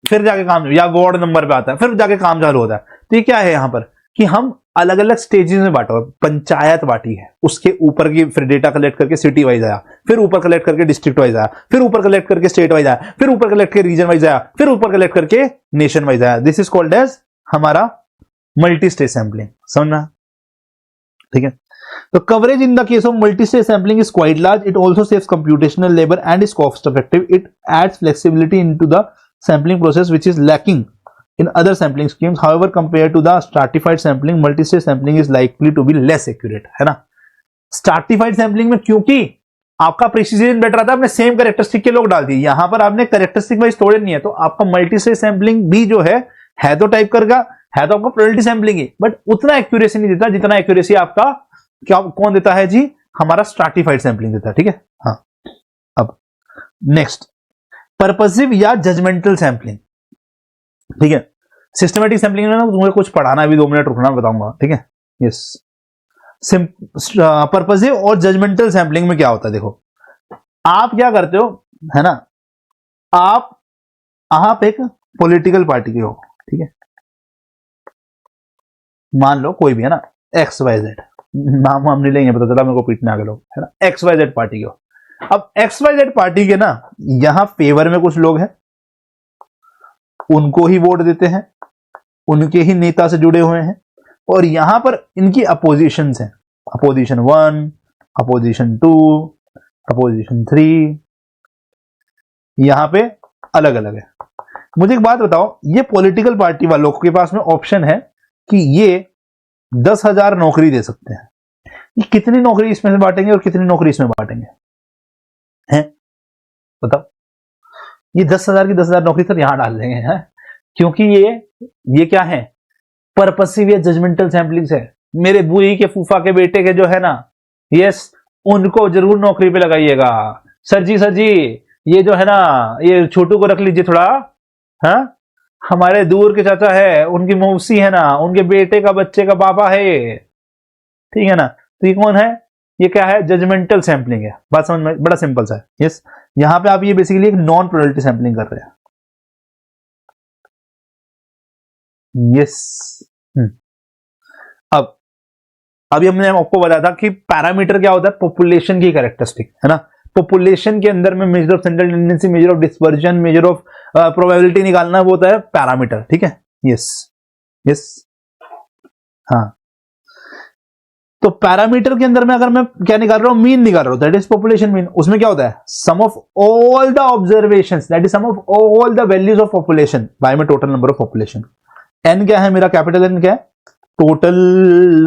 फिर जाके काम, या वार्ड नंबर पे आता है, फिर जाके काम चालू होता है। तो ये क्या है यहां पर कि हम अलग अलग स्टेजेस में बांटा। पंचायत बांटी है, उसके ऊपर की फिर डेटा कलेक्ट करके सिटी वाइज आया, फिर ऊपर कलेक्ट करके डिस्ट्रिक्ट वाइज आया, फिर ऊपर कलेक्ट करके स्टेट वाइज आया, फिर ऊपर कलेक्ट करके रीजन वाइज आया, फिर ऊपर कलेक्ट करके नेशन वाइज आया। दिस इज कॉल्ड एज हमारा मल्टी स्टेज सैंपलिंग। समझना? ठीक है, तो coverage in the case of multi stage sampling is quite large. It also saves computational labour and is cost effective. It adds flexibility into the sampling process which is lacking in other sampling schemes. However, compared to the stratified sampling, multi-stage sampling is likely to be less accurate, है ना। stratified sampling में क्योंकि आपका precision better आता है, आपने same characteristic के लोग डाल दिए, यहां पर आपने कैरेक्टरिस्टिक वाइज तोड़े नहीं है, तो आपका मल्टी स्टेज सैंपलिंग भी जो है तो टाइप करगा, है तो आपका प्रोबेबिलिटी सैंपलिंग ही, बट उतना एक्यूरेसी नहीं देता जितना एक्यूरेसी आपका क्या कौन देता है जी, हमारा स्ट्राटिफाइड सैंपलिंग देता है। ठीक है, हाँ। अब नेक्स्ट, पर्पसिव या जजमेंटल सैंपलिंग। ठीक है, सिस्टमैटिक सैंपलिंग में ना तुम्हें कुछ पढ़ाना, अभी 2 मिनट रुकना, बताऊंगा। ठीक है, यस। पर्पसिव और जजमेंटल सैंपलिंग में क्या होता है? देखो, आप क्या करते हो, है ना, आप एक पॉलिटिकल पार्टी के हो। ठीक है, मान लो कोई भी, है ना, XYZ, नाम हम नहीं लेंगे, पता चला मेरे को पीटने आ गए लोग, है ना, XYZ पार्टी के हो। अब XYZ पार्टी के ना यहां फेवर में कुछ लोग हैं, उनको ही वोट देते हैं, उनके ही नेता से जुड़े हुए हैं, और यहां पर इनकी अपोजिशन है, अपोजिशन 1, अपोजिशन 2, अपोजिशन 3, यहां पे अलग अलग है। मुझे एक बात बताओ, ये पॉलिटिकल पार्टी वालों के पास में ऑप्शन है कि ये 10,000 नौकरी दे सकते हैं, ये कितनी नौकरी इसमें से बांटेंगे और कितनी नौकरी इसमें बांटेंगे, हैं? बताओ, ये 10,000 की 10,000 नौकरी सर यहां डाल देंगे, हैं? क्योंकि ये क्या है, पर्पसिव या जजमेंटल सैंपलिंग है। मेरे बुई के फूफा के बेटे के जो है ना, यस, उनको जरूर नौकरी पे लगाइएगा। सर जी, ये जो है ना, ये छोटू को रख लीजिए थोड़ा, हाँ, हमारे दूर के चाचा है, उनकी मौसी है ना, उनके बेटे का बच्चे का पापा है ये, ठीक है ना। तो ये कौन है? ये क्या है? जजमेंटल सैंपलिंग है। बात समझ में? बड़ा सिंपल सा है। यस, यहां पे आप ये बेसिकली एक नॉन प्रोबेबिलिटी सैंपलिंग कर रहे हैं। यस, अब अभी हमने आपको बताया था कि पैरामीटर क्या होता है, पॉपुलेशन की कैरेक्टरिस्टिक, है ना। पॉपुलेशन के अंदर में measure of central tendency, measure of dispersion, measure of probability निकालना, वो होता है पैरामीटर। ठीक है, यस, हाँ। तो पैरामीटर के अंदर में अगर मैं क्या निकाल रहा हूं, मीन निकाल रहा हूं, दैट इज पॉपुलेशन मीन। उसमें क्या होता है, sum of all the observations, that is sum of all the values of population by में total number of population. N क्या है मेरा, कैपिटल एन क्या है, total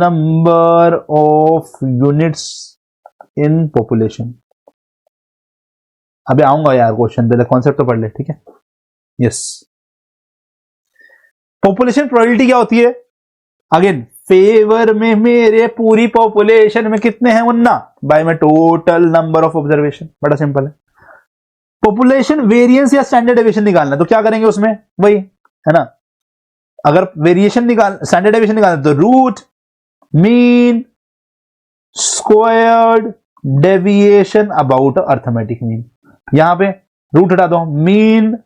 number of units in population. अबे आऊंगा यार क्वेश्चन, पहले कॉन्सेप्ट तो पढ़ ले। ठीक है, यस। पॉपुलेशन प्रोबेबिलिटी क्या होती है, अगेन फेवर में मेरे पूरी पॉपुलेशन में कितने हैं, 19 बाय में टोटल नंबर ऑफ ऑब्जर्वेशन। बड़ा सिंपल है। पॉपुलेशन वेरिएंस या स्टैंडर्ड डेविएशन निकालना, तो क्या करेंगे उसमें, वही है ना, अगर वेरिएशन निकाल स्टैंडर्ड डेविएशन निकालना तो root mean squared deviation about arithmetic mean, यहां पे रूट हटा दो, mean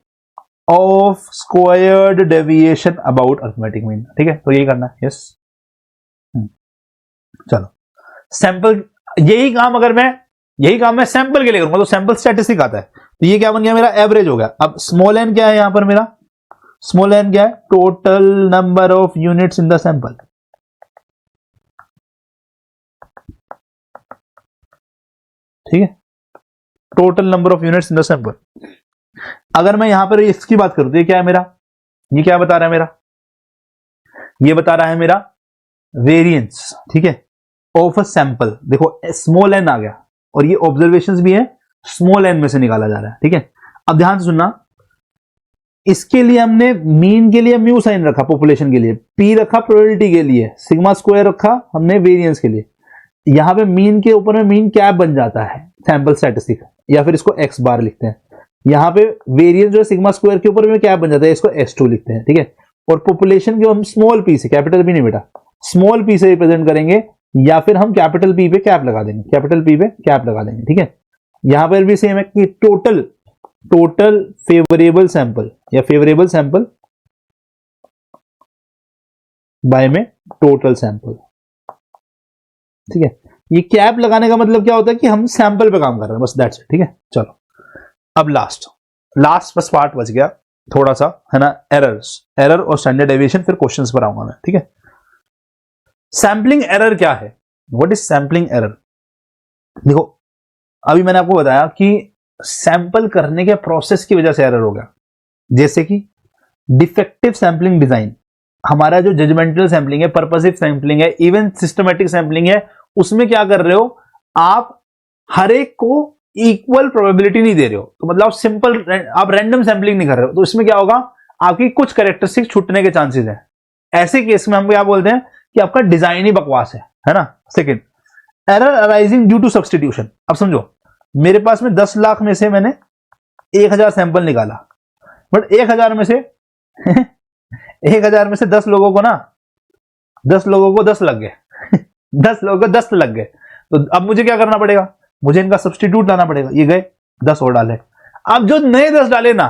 of squared deviation about arithmetic mean, ठीक है, तो यही करना है, यस। चलो सैंपल, यही काम मैं सैंपल के लिए करूंगा तो सैंपल स्टैटिस्टिक आता है, तो ये क्या बन गया मेरा, एवरेज हो गया। अब स्मॉल एन क्या है यहां पर मेरा, स्मॉल एन क्या है, total number of units in the sample, ठीक है, total number of units in the sample. अगर मैं यहां पर इसकी बात करूं तो ये क्या है मेरा, ये क्या बता रहा है मेरा, ये बता रहा है मेरा वेरिएंस, ठीक है, ऑफ अ सैंपल। देखो स्मॉल एन आ गया और ये ऑब्जर्वेशंस भी है, स्मॉल एन में से निकाला जा रहा है, ठीक है। अब ध्यान से सुनना, इसके लिए हमने मीन के लिए म्यू साइन रखा, पॉपुलेशन के लिए पी रखा, प्रोबेबिलिटी के लिए सिग्मा स्क्वायर रखा हमने वेरिएंस के लिए। यहां पे मीन के ऊपर में मीन कैप बन जाता है सैंपल स्टैटिस्टिक, या फिर इसको एक्स बार लिखते हैं। यहां पे वेरिएंस जो है सिग्मा स्क्वायर के ऊपर में कैप बन जाता है, इसको x2 लिखते हैं, ठीक है। और पॉपुलेशन के हम स्मॉल पी से, कैपिटल पी नहीं बेटा, स्मॉल पी से रिप्रेजेंट करेंगे, या फिर हम कैपिटल पी पे कैप लगा देंगे, कैपिटल पी पे कैप लगा देंगे, ठीक है। यहां पर भी सेम है कि टोटल फेवरेबल सैंपल या फेवरेबल सैंपल बाय में टोटल सैंपल, ठीक है। ये कैप लगाने का मतलब क्या होता है कि हम सैंपल पे काम कर रहे हैं, बस दैट्स इट, ठीक है। चलो अब लास्ट बस पार्ट बच गया थोड़ा सा, है ना, एरर और स्टैंडर्ड डेविएशन, फिर क्वेश्चंस पर आऊंगा मैं, ठीक है। सैंपलिंग एरर क्या है, व्हाट इज सैंपलिंग एरर? देखो अभी मैंने आपको बताया कि सैंपल करने के प्रोसेस की वजह से एरर हो गया, जैसे कि डिफेक्टिव सैंपलिंग डिजाइन, हमारा जो जजमेंटल सैंपलिंग है, पर्पसिव सैंपलिंग है, इवन सिस्टमैटिक सैंपलिंग है, उसमें क्या कर रहे हो आप, हर एक को इक्वल प्रोबेबिलिटी नहीं दे रहे हो, तो मतलब सिंपल आप रैंडम सैंपलिंग नहीं कर रहे हो, तो इसमें क्या होगा, आपकी कुछ कैरेक्टरिस्टिक छूटने के चांसेस है। ऐसे केस में हम क्या बोलते हैं कि आपका डिजाइन ही बकवास है ना। Second, error arising due to substitution. अब समझो मेरे पास में 10 लाख में से मैंने 1000 सैंपल निकाला, बट 1000 में से 1000 में से 10 लोगों को ना 10 लोगों को 10 लग गए 10 लोगों को 10 लग गए, तो अब मुझे क्या करना पड़ेगा, मुझे इनका सब्स्टिट्यूट लाना पड़ेगा। ये गए 10 और डाले, अब जो नए 10 डाले ना,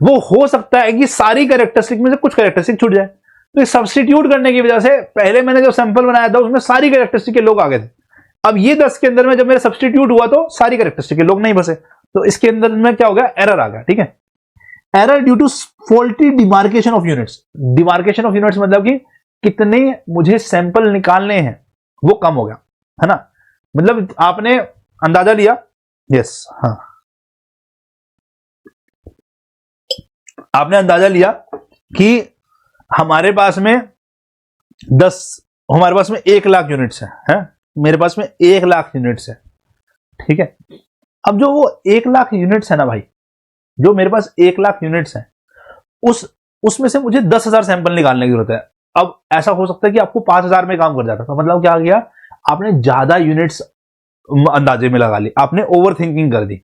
वो हो सकता है कि सारी कैरेक्टरिस्टिक में से कुछ कैरेक्टरिस्टिक छूट जाए, तो सब्स्टिट्यूट करने की वजह से पहले मैंने जो सैंपल बनाया था उसमें सारी कैरेक्टरिस्टिक के लोग आ गए थे। अब ये 10 के अंदर में जब मेरा सब्स्टिट्यूट हुआ तो सारी कैरेक्टरिस्टिक के लोग नहीं बसे, तो इसके अंदर में क्या हो गया, एरर आ गया, ठीक है। Error due to faulty demarcation of units. Demarcation of units मतलब कि कितने मुझे सैंपल निकालने हैं वो कम हो गया, है ना। मतलब आपने अंदाजा लिया, यस, हाँ, आपने अंदाजा लिया कि हमारे पास में 1 लाख यूनिट्स है, मेरे पास में 1 लाख यूनिट्स है, ठीक है। अब जो वो 1 लाख यूनिट्स है ना भाई, जो मेरे पास 1 लाख यूनिट्स है, उसमें से मुझे 10,000 सैंपल निकालने की जरूरत है। अब ऐसा हो सकता है कि आपको 5,000 में काम कर जाता, तो मतलब क्या आ गया, आपने ज्यादा यूनिट्स अंदाजे में लगा ली, आपने ओवर थिंकिंग कर दी,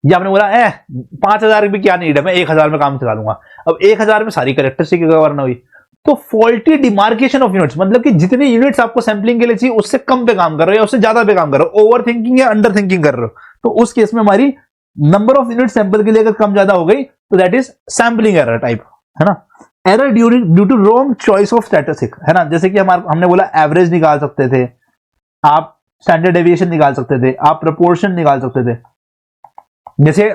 या आपने बोला 5,000 भी क्या नीड है, मैं 1,000 में काम चला लूंगा। अब 1,000 में सारी कैरेक्टरिस्टिक कवर ना हुई, तो फॉल्टी डिमार्केशन ऑफ यूनिट्स मतलब कि जितने यूनिट्स आपको सैंपलिंग के लिए चाहिए उससे कम पे काम कर रहे हो या उससे ज्यादा पे काम कर रहे हो, ओवर थिंकिंग या अंडर थिंकिंग कर रहे हो, तो उस केस में हमारी नंबर ऑफ यूनिट सैंपल के लिए अगर कम ज्यादा हो गई तो that is sampling error type, है ना। Error due to wrong choice of statistic, है ना, जैसे कि हमने बोला एवरेज निकाल सकते थे आप, स्टैंडर्ड डेविएशन निकाल सकते थे आप, प्रोपोर्शन निकाल सकते थे। जैसे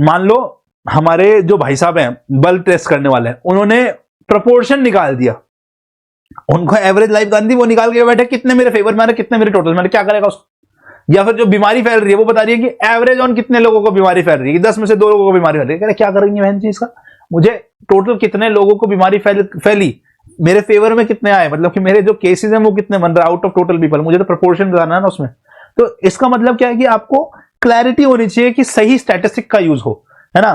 मान लो हमारे जो भाई साहब हैं बल्ब टेस्ट करने वाले हैं, उन्होंने प्रोपोर्शन निकाल दिया, उनको एवरेज लाइफ गांधी वो निकाल के बैठे कितने मेरे फेवर में, कितने मेरे टोटल में, क्या करेगा उसको। या फिर जो बीमारी फैल रही है वो बता रही है कि एवरेज ऑन कितने लोगों को बीमारी फैल रही है, 10 में से 2 लोगों को बीमारी फैल रही है, क्या करेंगे बहन चीज का, मुझे टोटल कितने लोगों को बीमारी फैली, मेरे फेवर में कितने आए, मतलब कि मेरे जो केसेस हैं वो कितने बन रहे आउट ऑफ टोटल पीपल, मुझे तो प्रोपोर्शन बताना है ना उसमें। तो इसका मतलब क्या है कि आपको क्लैरिटी होनी चाहिए कि सही स्टैटिस्टिक का यूज हो, है ना।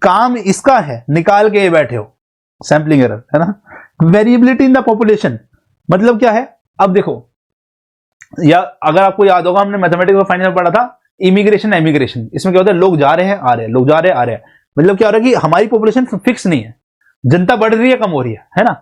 काम इसका है, निकाल के बैठे हो, सैंपलिंग एरर, है ना। वेरिएबिलिटी इन द पॉपुलेशन मतलब क्या है, अब देखो, या अगर आपको याद होगा हमने मैथमेटिक्स और फाइनेंस में पढ़ा था इमिग्रेशन एमिग्रेशन, इसमें क्या होता है, लोग जा रहे हैं आ रहे हैं, लोग जा रहे हैं आ रहे हैं, मतलब क्या हो रहा है कि हमारी पॉपुलेशन फिक्स नहीं है, जनता बढ़ रही है कम हो रही है ना,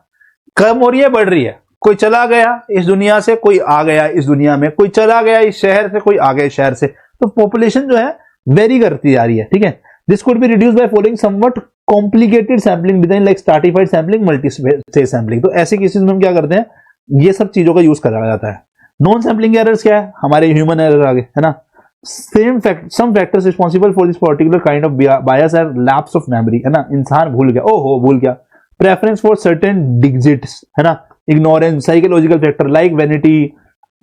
कम हो रही है बढ़ रही है, कोई चला गया इस दुनिया से, कोई आ गया इस दुनिया में, कोई चला गया इस शहर से, कोई आ गया इस शहर से, तो पॉपुलेशन जो है वेरी करती जा रही है, ठीक है। This could be reduced by following somewhat complicated sampling design like stratified sampling, multi stage sampling. तो ऐसे केसेस में हम क्या करते हैं, ये सब चीजों का यूज करा जाता है। नॉन सैम्पलिंग एरर्स क्या है, हमारे ह्यूमन एरर आगे है ना, some factors responsible for this particular kind of bias are lapse of memory, है ना, इंसान भूल गया, ओहो भूल गया, प्रेफरेंस फॉर सर्टेन डिजिट्स, है ना, ignorance, psychological factor like vanity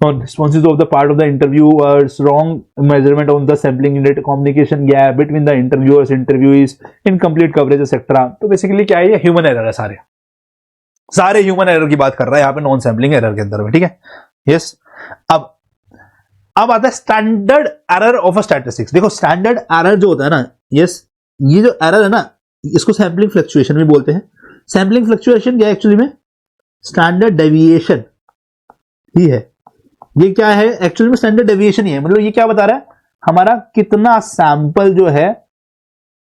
or responses of the part of the interviewers, wrong measurement on the sampling unit, communication gap between the interviewers, interviewees, incomplete coverage etc. तो basically क्या है, ये human error है, सारे human error की बात कर रहा है यहाँ पे नॉन सैम्पलिंग एरर के अंदर में, ठीक है। यस, अब आता है standard error of a statistics. देखो स्टैंडर्ड एरर जो होता है ना, यस, ये जो एरर है ना, इसको सैम्पलिंग फ्लक्चुएशन भी बोलते हैं। सैम्पलिंग फ्लक्चुएशन क्या है एक्चुअली में, स्टैंडर्ड डेविएशन ही है। ये क्या है एक्चुअली में, स्टैंडर्ड डेविएशन ही है, मतलब ये क्या बता रहा है, हमारा कितना सैंपल जो है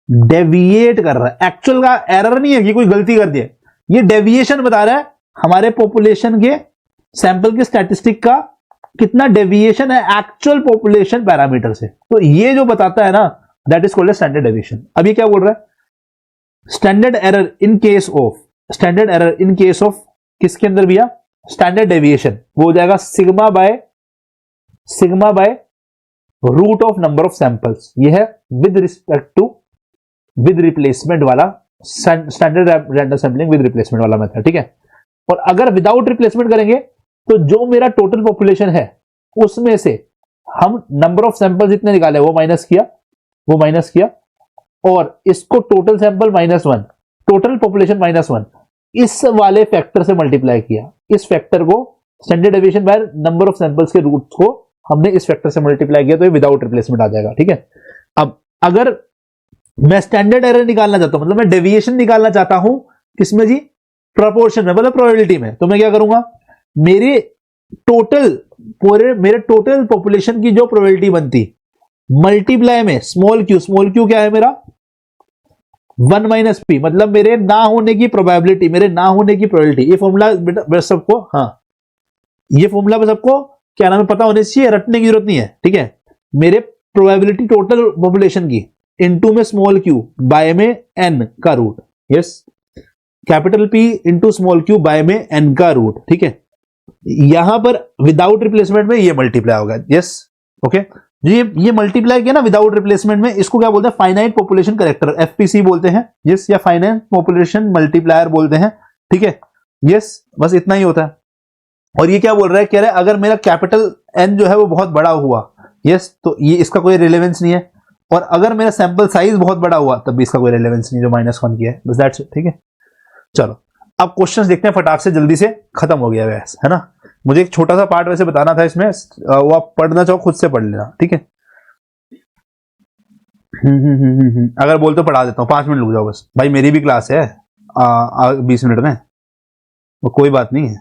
डेविएट कर रहा है। एक्चुअल का एरर नहीं है कि कोई गलती कर दी है, ये डेविएशन बता रहा है हमारे पॉपुलेशन के सैंपल के स्टैटिस्टिक का कितना डेविएशन है एक्चुअल पॉपुलेशन पैरामीटर से। तो ये जो बताता है ना, that is called standard deviation. अब ये क्या बोल रहा है, standard error in case of, standard error in case of किसके अंदर भैया, स्टैंडर्ड डेविएशन, वो हो जाएगा sigma by root of number of samples. ये है with respect to with replacement वाला standard random sampling with replacement वाला मेथड, ठीक है। और अगर विदाउट रिप्लेसमेंट करेंगे तो जो मेरा टोटल पॉपुलेशन है उसमें से हम नंबर ऑफ सैंपल्स इतने निकाले वो माइनस किया और इसको टोटल सैंपल -1, टोटल पॉपुलेशन -1, इस वाले फैक्टर से मल्टीप्लाई किया। इस फैक्टर को standard deviation by number of samples के रूट्स को हमने इस फैक्टर से मल्टीप्लाई किया, तो ये विदाउट रिप्लेसमेंट आ जाएगा, ठीक है। अब अगर मैं स्टैंडर्ड एरर निकालना चाहता हूं, मतलब मैं डेविएशन निकालना चाहता हूं किसमें जी, प्रोपोर्शन में, मतलब प्रोबेबिलिटी में, तो मैं क्या करूंगा, मेरे टोटल पॉपुलेशन की जो प्रोबेबिलिटी बनती मल्टीप्लाई में स्मॉल क्यू क्या है मेरा 1 - p, मतलब मेरे ना होने की प्रोबेबिलिटी, ये फॉर्मूला बेटा सबको, हाँ ये फॉर्मूला सबको क्या नाम है पता होने चाहिए, रटने की जरूरत नहीं है, ठीक है। मेरे प्रोबेबिलिटी टोटल पॉपुलेशन की इनटू में स्मॉल क्यू बाय में n का root, yes, capital P into small q by में n का रूट, ठीक है। यहां पर विदाउट रिप्लेसमेंट में ये मल्टीप्लाई होगा, यस, ओके। ये मल्टीप्लाई किया ना विदाउट रिप्लेसमेंट में, इसको क्या बोलते हैं, फाइनाइट पॉपुलेशन करेक्टर, एफपीसी बोलते हैं, यस, या फाइनाइट पॉपुलेशन मल्टीप्लायर बोलते हैं, ठीक है, यस, बस इतना ही होता है। और ये क्या बोल रहा है, कह रहा है अगर मेरा कैपिटल एन जो है वो बहुत बड़ा हुआ, यस, तो ये इसका कोई रिलेवेंस नहीं है, और अगर मेरा सैंपल साइज बहुत बड़ा हुआ तब भी इसका कोई रिलेवेंस नहीं, जो -1 किया है, बस दैट्स इट, ठीक है। चलो अब क्वेश्चंस देखते हैं फटाक से, जल्दी से खत्म हो गया वैस, है ना। मुझे एक छोटा सा पार्ट वैसे बताना था इसमें, वो आप पढ़ना चाहो खुद से पढ़ लेना, ठीक है। अगर बोल तो पढ़ा देता हूँ, 5 मिनट रुक जाओ बस भाई, मेरी भी क्लास है 20 मिनट में, वो कोई बात नहीं है,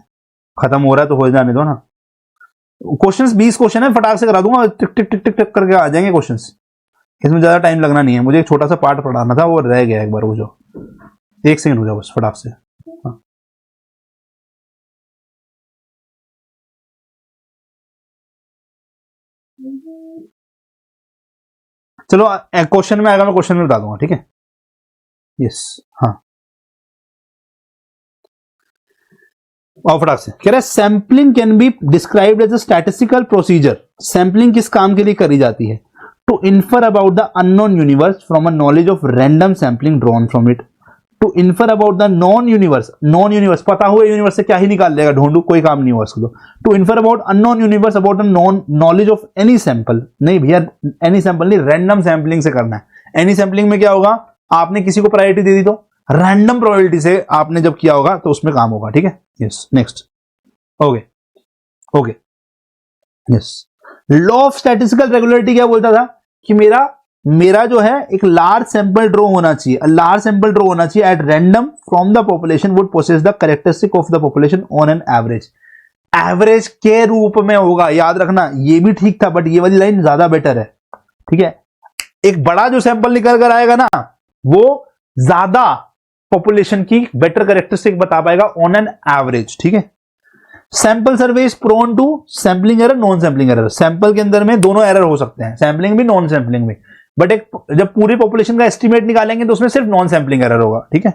खत्म हो रहा है तो हो जाने दो ना। क्वेश्चंस 20 क्वेश्चन है, फटाक से करा दूंगा, टिक टिक टिक टिक टिक करके आ जाएंगे क्वेश्चंस, इसमें ज्यादा टाइम लगना नहीं है। मुझे एक छोटा सा पार्ट पढ़ाना था, वो रह गया एक बार, वो जो 1 सेकंड हो जाओ बस फटाक से, हाँ। चलो क्वेश्चन में आएगा, मैं क्वेश्चन में बता दूंगा, ठीक है, यस, हाँ। और फटाक से कह रहा है sampling can be described as a statistical procedure. Sampling किस काम के लिए करी जाती है, to infer about the unknown universe from a knowledge of random sampling drawn from it, to infer about the known universe, पता हुए यूनिवर्स से क्या ही निकाल लेगा, ढूंढू कोई काम नहीं हुआ उसको। To infer about unknown universe about known knowledge of any sample, नहीं भैया एनी सैंपल नहीं, रैंडम सैंपलिंग से करना है। एनी सैंपलिंग में क्या होगा, आपने किसी को प्रायोरिटी दे दी तो रैंडम प्रोबेबिलिटी से आपने जब किया होगा तो उसमें काम होगा, ठीक है, yes, next, okay, yes. Law of statistical regularity क्या बोलता था कि मेरा जो है एक लार्ज सैंपल ड्रॉ होना चाहिए, लार्ज सैंपल ड्रॉ होना चाहिए at random from the population would possess the characteristic of the population on an average के रूप में होगा। याद रखना ये भी ठीक था, बट ये वाली लाइन ज्यादा बेटर है, ठीक है। एक बड़ा जो सैंपल निकल कर आएगा ना, वो ज्यादा पॉपुलेशन की बेटर कैरेक्टरिस्टिक बता पाएगा ऑन एन एवरेज, ठीक है। Sample survey is prone to sampling error, non sampling error. Sample के अंदर में दोनों एरर हो सकते हैं, सैंपलिंग भी नॉन सैंपलिंग भी, बट एक जब पूरी पॉपुलेशन का एस्टिमेट निकालेंगे तो उसमें सिर्फ नॉन सैंपलिंग एरर होगा, ठीक है।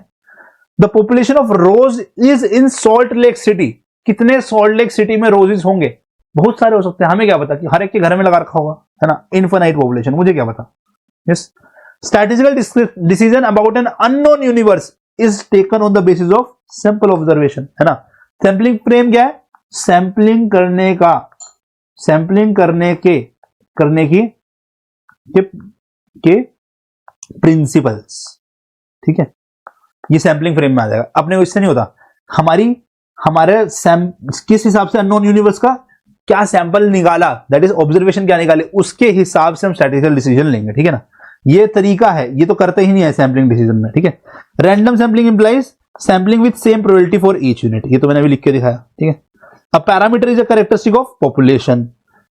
The population of rose is in salt lake city. कितने सॉल्ट लेक सिटी में रोजेस होंगे? बहुत सारे हो सकते हैं, हमें क्या पता कि हर एक के घर में लगा रखा होगा, है ना, इनफाइनाइट पॉपुलेशन, मुझे क्या पता। Yes, statistical decision about an unknown universe is taken on the basis of sample observation, है ना। सैंपलिंग फ्रेम क्या है? सैंपलिंग करने के प्रिंसिपल्स, ठीक है। ये सैंपलिंग फ्रेम में आ जाएगा, अपने को इससे नहीं होता। हमारे किस हिसाब से अननोन यूनिवर्स का क्या सैंपल निकाला, दैट इज ऑब्जर्वेशन क्या निकाले, उसके हिसाब से हम स्टैटिस्टिकल डिसीजन लेंगे, ठीक है ना। ये तरीका है, ये तो करते ही नहीं है सैंपलिंग डिसीजन में, ठीक है। Random sampling implies sampling with same probability for each unit, ये तो मैंने अभी लिख के दिखाया, ठीक है। A parameter is a characteristic of population.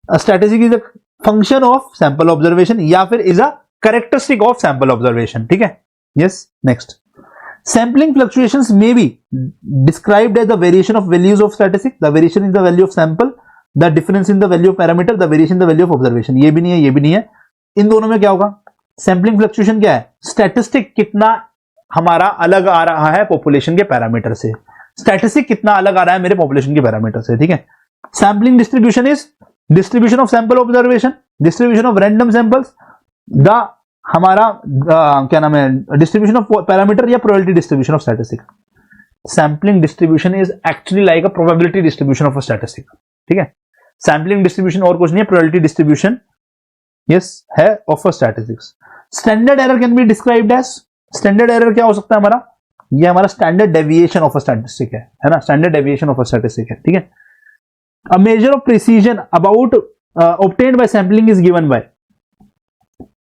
A statistic is a function of sample observation या फिर is a characteristic of sample observation, ठीक है। Yes, next. Sampling fluctuations may be described as the variation of values of statistic. The variation in the value of sample, the difference in the value of parameter, the variation in the value of observation. ये भी नहीं है, ये भी नहीं है। इन दोनों में क्या होगा? Sampling fluctuation क्या है? Statistic कितना हमारा अलग आ रहा है पॉपुलेशन के पैरामीटर से, स्टैटिस्टिक कितना अलग आ रहा है मेरे पॉपुलेशन के पैरामीटर से, ठीक है। Sampling distribution is distribution of sample observation, distribution of random samples, the हमारा क्या नाम है, डिस्ट्रीब्यूशन ऑफ पैरामीटर या probability distribution of statistic. Sampling distribution is actually like a probability distribution of a statistic, ठीक है। सैंपलिंग डिस्ट्रीब्यूशन और कुछ नहीं है, प्रोबेबिलिटी डिस्ट्रीब्यूशन यस है of a statistics. Standard error can be described as, standard error क्या हो सकता है हमारा? ये हमारा standard deviation of a statistic है ना, standard deviation of a statistic है, ठीक है। A measure of precision about obtained by sampling is given by,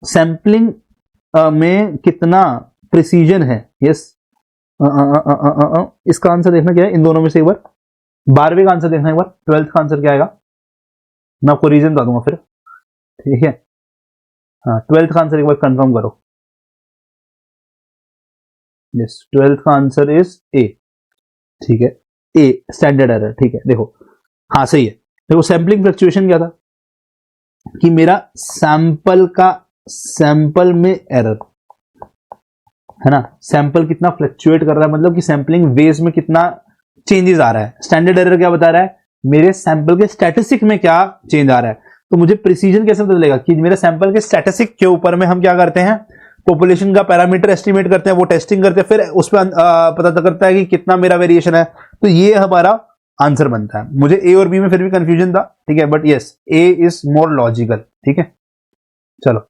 sampling में कितना प्रिसीजन है, यस। इसका आंसर देखना क्या है, इन दोनों में से एक बार 12वें का आंसर देखना एक बार, 12th का आंसर क्या आएगा, मैं आपको रीजन बता दूंगा फिर, ठीक है। हाँ, 12th का आंसर एक बार कंफर्म करो। यस, 12th का आंसर इज ए, ठीक है, ए स्टैंडर्ड एरर, ठीक है। देखो हाँ सही है। देखो सैंपलिंग फ्लक्चुएशन क्या था कि मेरा सैंपल में एरर, है ना, सैंपल कितना फ्लक्चुएट कर रहा है, मतलब कि सैंपलिंग वेज में कितना चेंजेस आ रहा है। स्टैंडर्ड एरर क्या बता रहा है, मेरे सैंपल के स्टैटिस्टिक में क्या चेंज आ रहा है। तो मुझे प्रिसीजन कैसे पता चलेगा कि मेरे सैंपल के स्टैटिस्टिक के ऊपर में हम क्या करते हैं, पॉपुलेशन का पैरामीटर एस्टिमेट करते हैं, वो टेस्टिंग करते हैं, फिर उस पर पता करता है कि कितना मेरा वेरिएशन है। तो ये हमारा आंसर बनता है। मुझे ए और बी में फिर भी कंफ्यूजन था, ठीक है, but yes A is more logical, ठीक है। चलो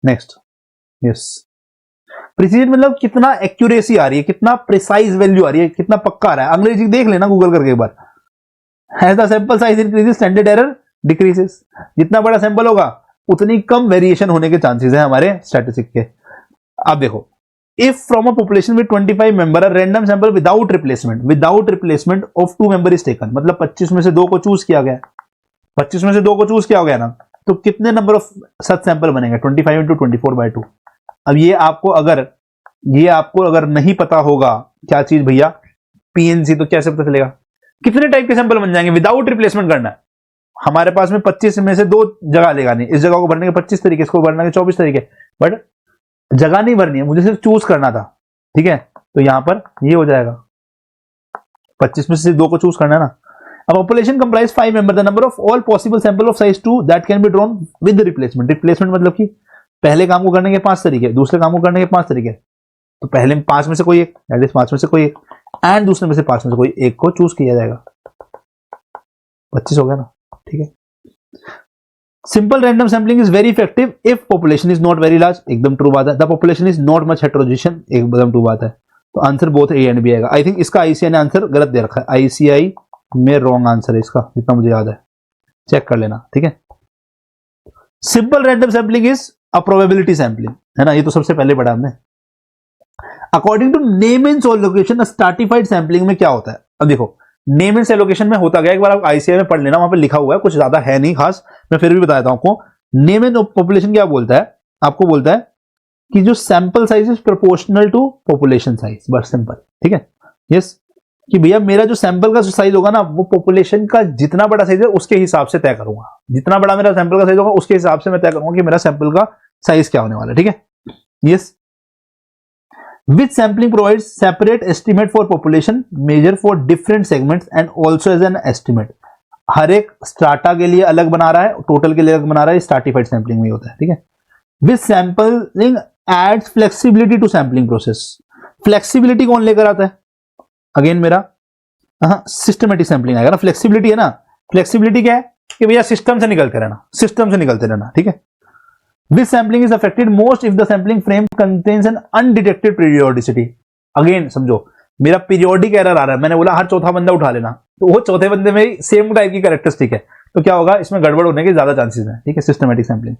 नेक्स्ट। यस, प्रिसीजन मतलब कितना एक्यूरेसी आ रही है, कितना प्रिसाइज वैल्यू आ रही है, कितना पक्का आ रहा है। अंग्रेजी देख लेना गूगल करके एक बार। As the sample size increases, standard error decreases. जितना बड़ा सैंपल होगा उतनी कम वेरिएशन होने के चांसेस है हमारे स्टैटिस्टिक के। अब देखो, if from a population with 25 member a random sample without replacement of 2 member is taken, मतलब 25 में से 2 को चूज किया गया, 25 में से 2 को चूज किया गया ना, तो कितने नंबर ऑफ सच सैंपल बनेंगे? 25 इंटू 24/2। अब ये आपको अगर नहीं पता होगा क्या चीज भैया, पीएनसी, तो कैसे पता चलेगा? कितने टाइप के सैंपल बन जाएंगे विदाउट रिप्लेसमेंट करना है? हमारे पास में 25 में से 2 जगह लेगा नहीं, इस जगह को भरने के 25 तरीके, इसको भरने के 24 तरीके, बट जगह नहीं भरनी है, मुझे सिर्फ चूज करना था, ठीक है। तो यहां पर ये हो जाएगा, 25 में से 2 को चूज करना है ना। अब population comprise 5 member, the number of all possible sample of size 2 that can be drawn with replacement. Replacement मतलब कि पहले काम को करने के 5 तरीके, दूसरे काम को करने के 5 तरीके, तो पहले 5 में से कोई एक, 5 में से कोई एक, एंड दूसरे में से 5 में से कोई एक को चूज किया जाएगा। 25 हो गया ना, ठीक है। Simple random sampling is very effective if population is not very large, एकदम ट्रू बात है। The population is not much heterogeneous, एकदम ट्रू बात है। तो answer both A and B आएगा। आई थिंक इसका आईसीआई ने आंसर गलत दे रखा है, आईसीआई में रॉन्ग आंसर है इसका, जितना मुझे याद है, चेक कर लेना, ठीक है। Simple random sampling is a probability sampling, है ना, ये तो सबसे पहले पढ़ा हमने। According to name and sole location stratified sampling में क्या होता है? अब देखो, नेम एंड सोल लोकेशन में होता गया, एक बार आप आईसीआई में पढ़ लेना, वहां पे लिखा हुआ है, कुछ ज्यादा है नहीं खास, मैं फिर भी बता देता हूं आपको। नेम एंड पॉपुलेशन क्या बोलता है, आपको बोलता है कि जो sample size is proportional to population size, बस सिंपल, ठीक है। यस, कि भैया मेरा जो सैंपल का साइज होगा ना वो पॉपुलेशन का जितना बड़ा साइज है उसके हिसाब से तय करूंगा, जितना बड़ा मेरा सैंपल का साइज होगा उसके हिसाब से मैं तय करूंगा कि मेरा सैंपल का साइज क्या होने वाला है, ठीक है। Yes, which sampling provides separate estimate for population measure for different segments and also as an estimate. हर एक स्ट्राटा के लिए अलग बना रहा है, टोटल के लिए अलग बना रहा है, स्ट्राटिफाइड सैंपलिंग में होता है, ठीक है। Which sampling adds flexibility to sampling process. Flexibility कौन लेकर आता है, अगेन मेरा सिस्टमेटिक सैंपलिंग आएगा ना। फ्लेक्सिबिलिटी है ना, फ्लेक्सिबिलिटी क्या है कि भैया सिस्टम से निकलते रहना, सिस्टम से निकलते रहना, ठीक है। This sampling is affected most if the sampling frame contains an undetected periodicity. Again समझो, मेरा पीरियोडिक एरर आ रहा है, मैंने बोला हर चौथा बंदा उठा लेना, तो वो चौथे बंदे में सेम टाइप की कैरेक्टरिस्टिक है, तो क्या होगा, इसमें गड़बड़ होने के ज्यादा चांसेस हैं, ठीक है। Systematic sampling.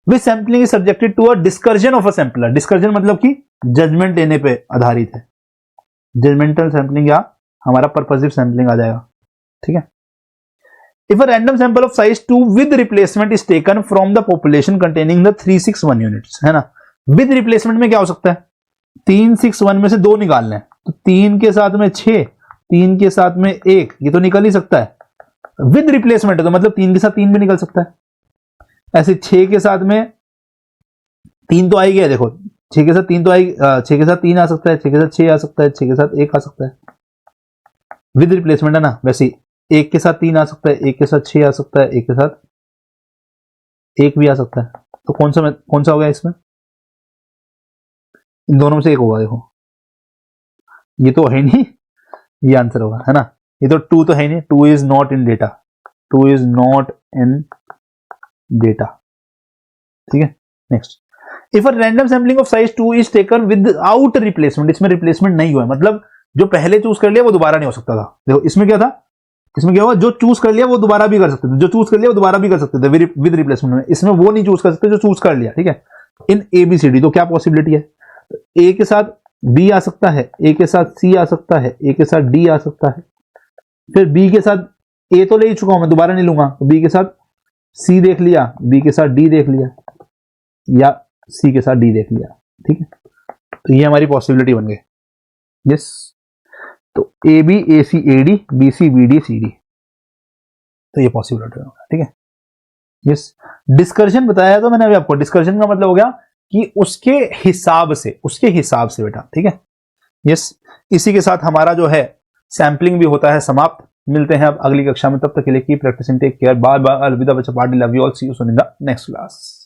Which sampling is subjected to a discretion of a sampler. Discretion मतलब कि जजमेंट लेने पे आधारित है, जजमेंटल सैंपलिंग या हमारा पर्पसिव सैंपलिंग आ जाएगा, ठीक है। If a random sample of size 2 with replacement is taken from the population containing the 361 units, है ना। with replacement में क्या हो सकता है, 361 में से 2 निकालना है, तो 3 के साथ में 6, 3 के साथ में 1, ये तो निकल ही सकता है। with replacement है तो मतलब 3 के साथ 3 भी निकल सकता है। ऐसे 6 के साथ में 3 तो आ ही गया, देखो 6 के साथ 3 तो आई, 6 के साथ 3 आ सकता है, 6 के साथ 6 आ सकता है, 6 के साथ 1 आ सकता है। विद रिप्लेसमेंट है ना, वैसे 1 के साथ 3 आ सकता है, 1 के साथ 6 आ सकता है, 1 के साथ 1 भी आ सकता है। तो कौन सा हो गया इसमें, इन दोनों में से एक होगा। देखो ये तो है नहीं, ये आंसर होगा, है ना। ये तो 2 तो है नहीं, 2 is not in data, 2 is not in data, ठीक है। Next, if a random sampling of size 2 is taken without replacement, इसमें रिप्लेसमेंट नहीं हुआ है, मतलब जो पहले चूज कर लिया वो दोबारा नहीं हो सकता था। देखो इसमें क्या था, इसमें क्या हुआ, जो चूज कर लिया वो दोबारा भी कर सकते थे, जो चूज कर लिया वो दोबारा भी कर सकते थे विद रिप्लेसमेंट में। इसमें वो नहीं चूज कर सकते जो चूज कर लिया, ठीक है। इन ABCD तो क्या पॉसिबिलिटी है, A के साथ B आ सकता है, A के साथ C आ सकता है, A के साथ D आ सकता है, फिर B के साथ A तो ले ही चुका हूं मैं, दोबारा नहीं लूंगा, तो B के साथ C देख लिया, B के साथ D देख लिया, या C के साथ D देख लिया, ठीक है। तो ये हमारी पॉसिबिलिटी बन गई। यस, तो AB AC AD BC BD CD, तो ये पॉसिबिलिटी होगा, ठीक है। यस, डिस्कर्जन बताया तो मैंने अभी आपको, डिस्कर्जन का मतलब हो गया कि उसके हिसाब से बेटा, ठीक है। यस, इसी के साथ हमारा जो है सैंपलिंग भी होता है समाप्त। मिलते हैं अब अगली कक्षा में, तब तक के लिए keep practicing, take care, bye bye, अलविदा बच्चा, party, love you all, see you soon in the next class.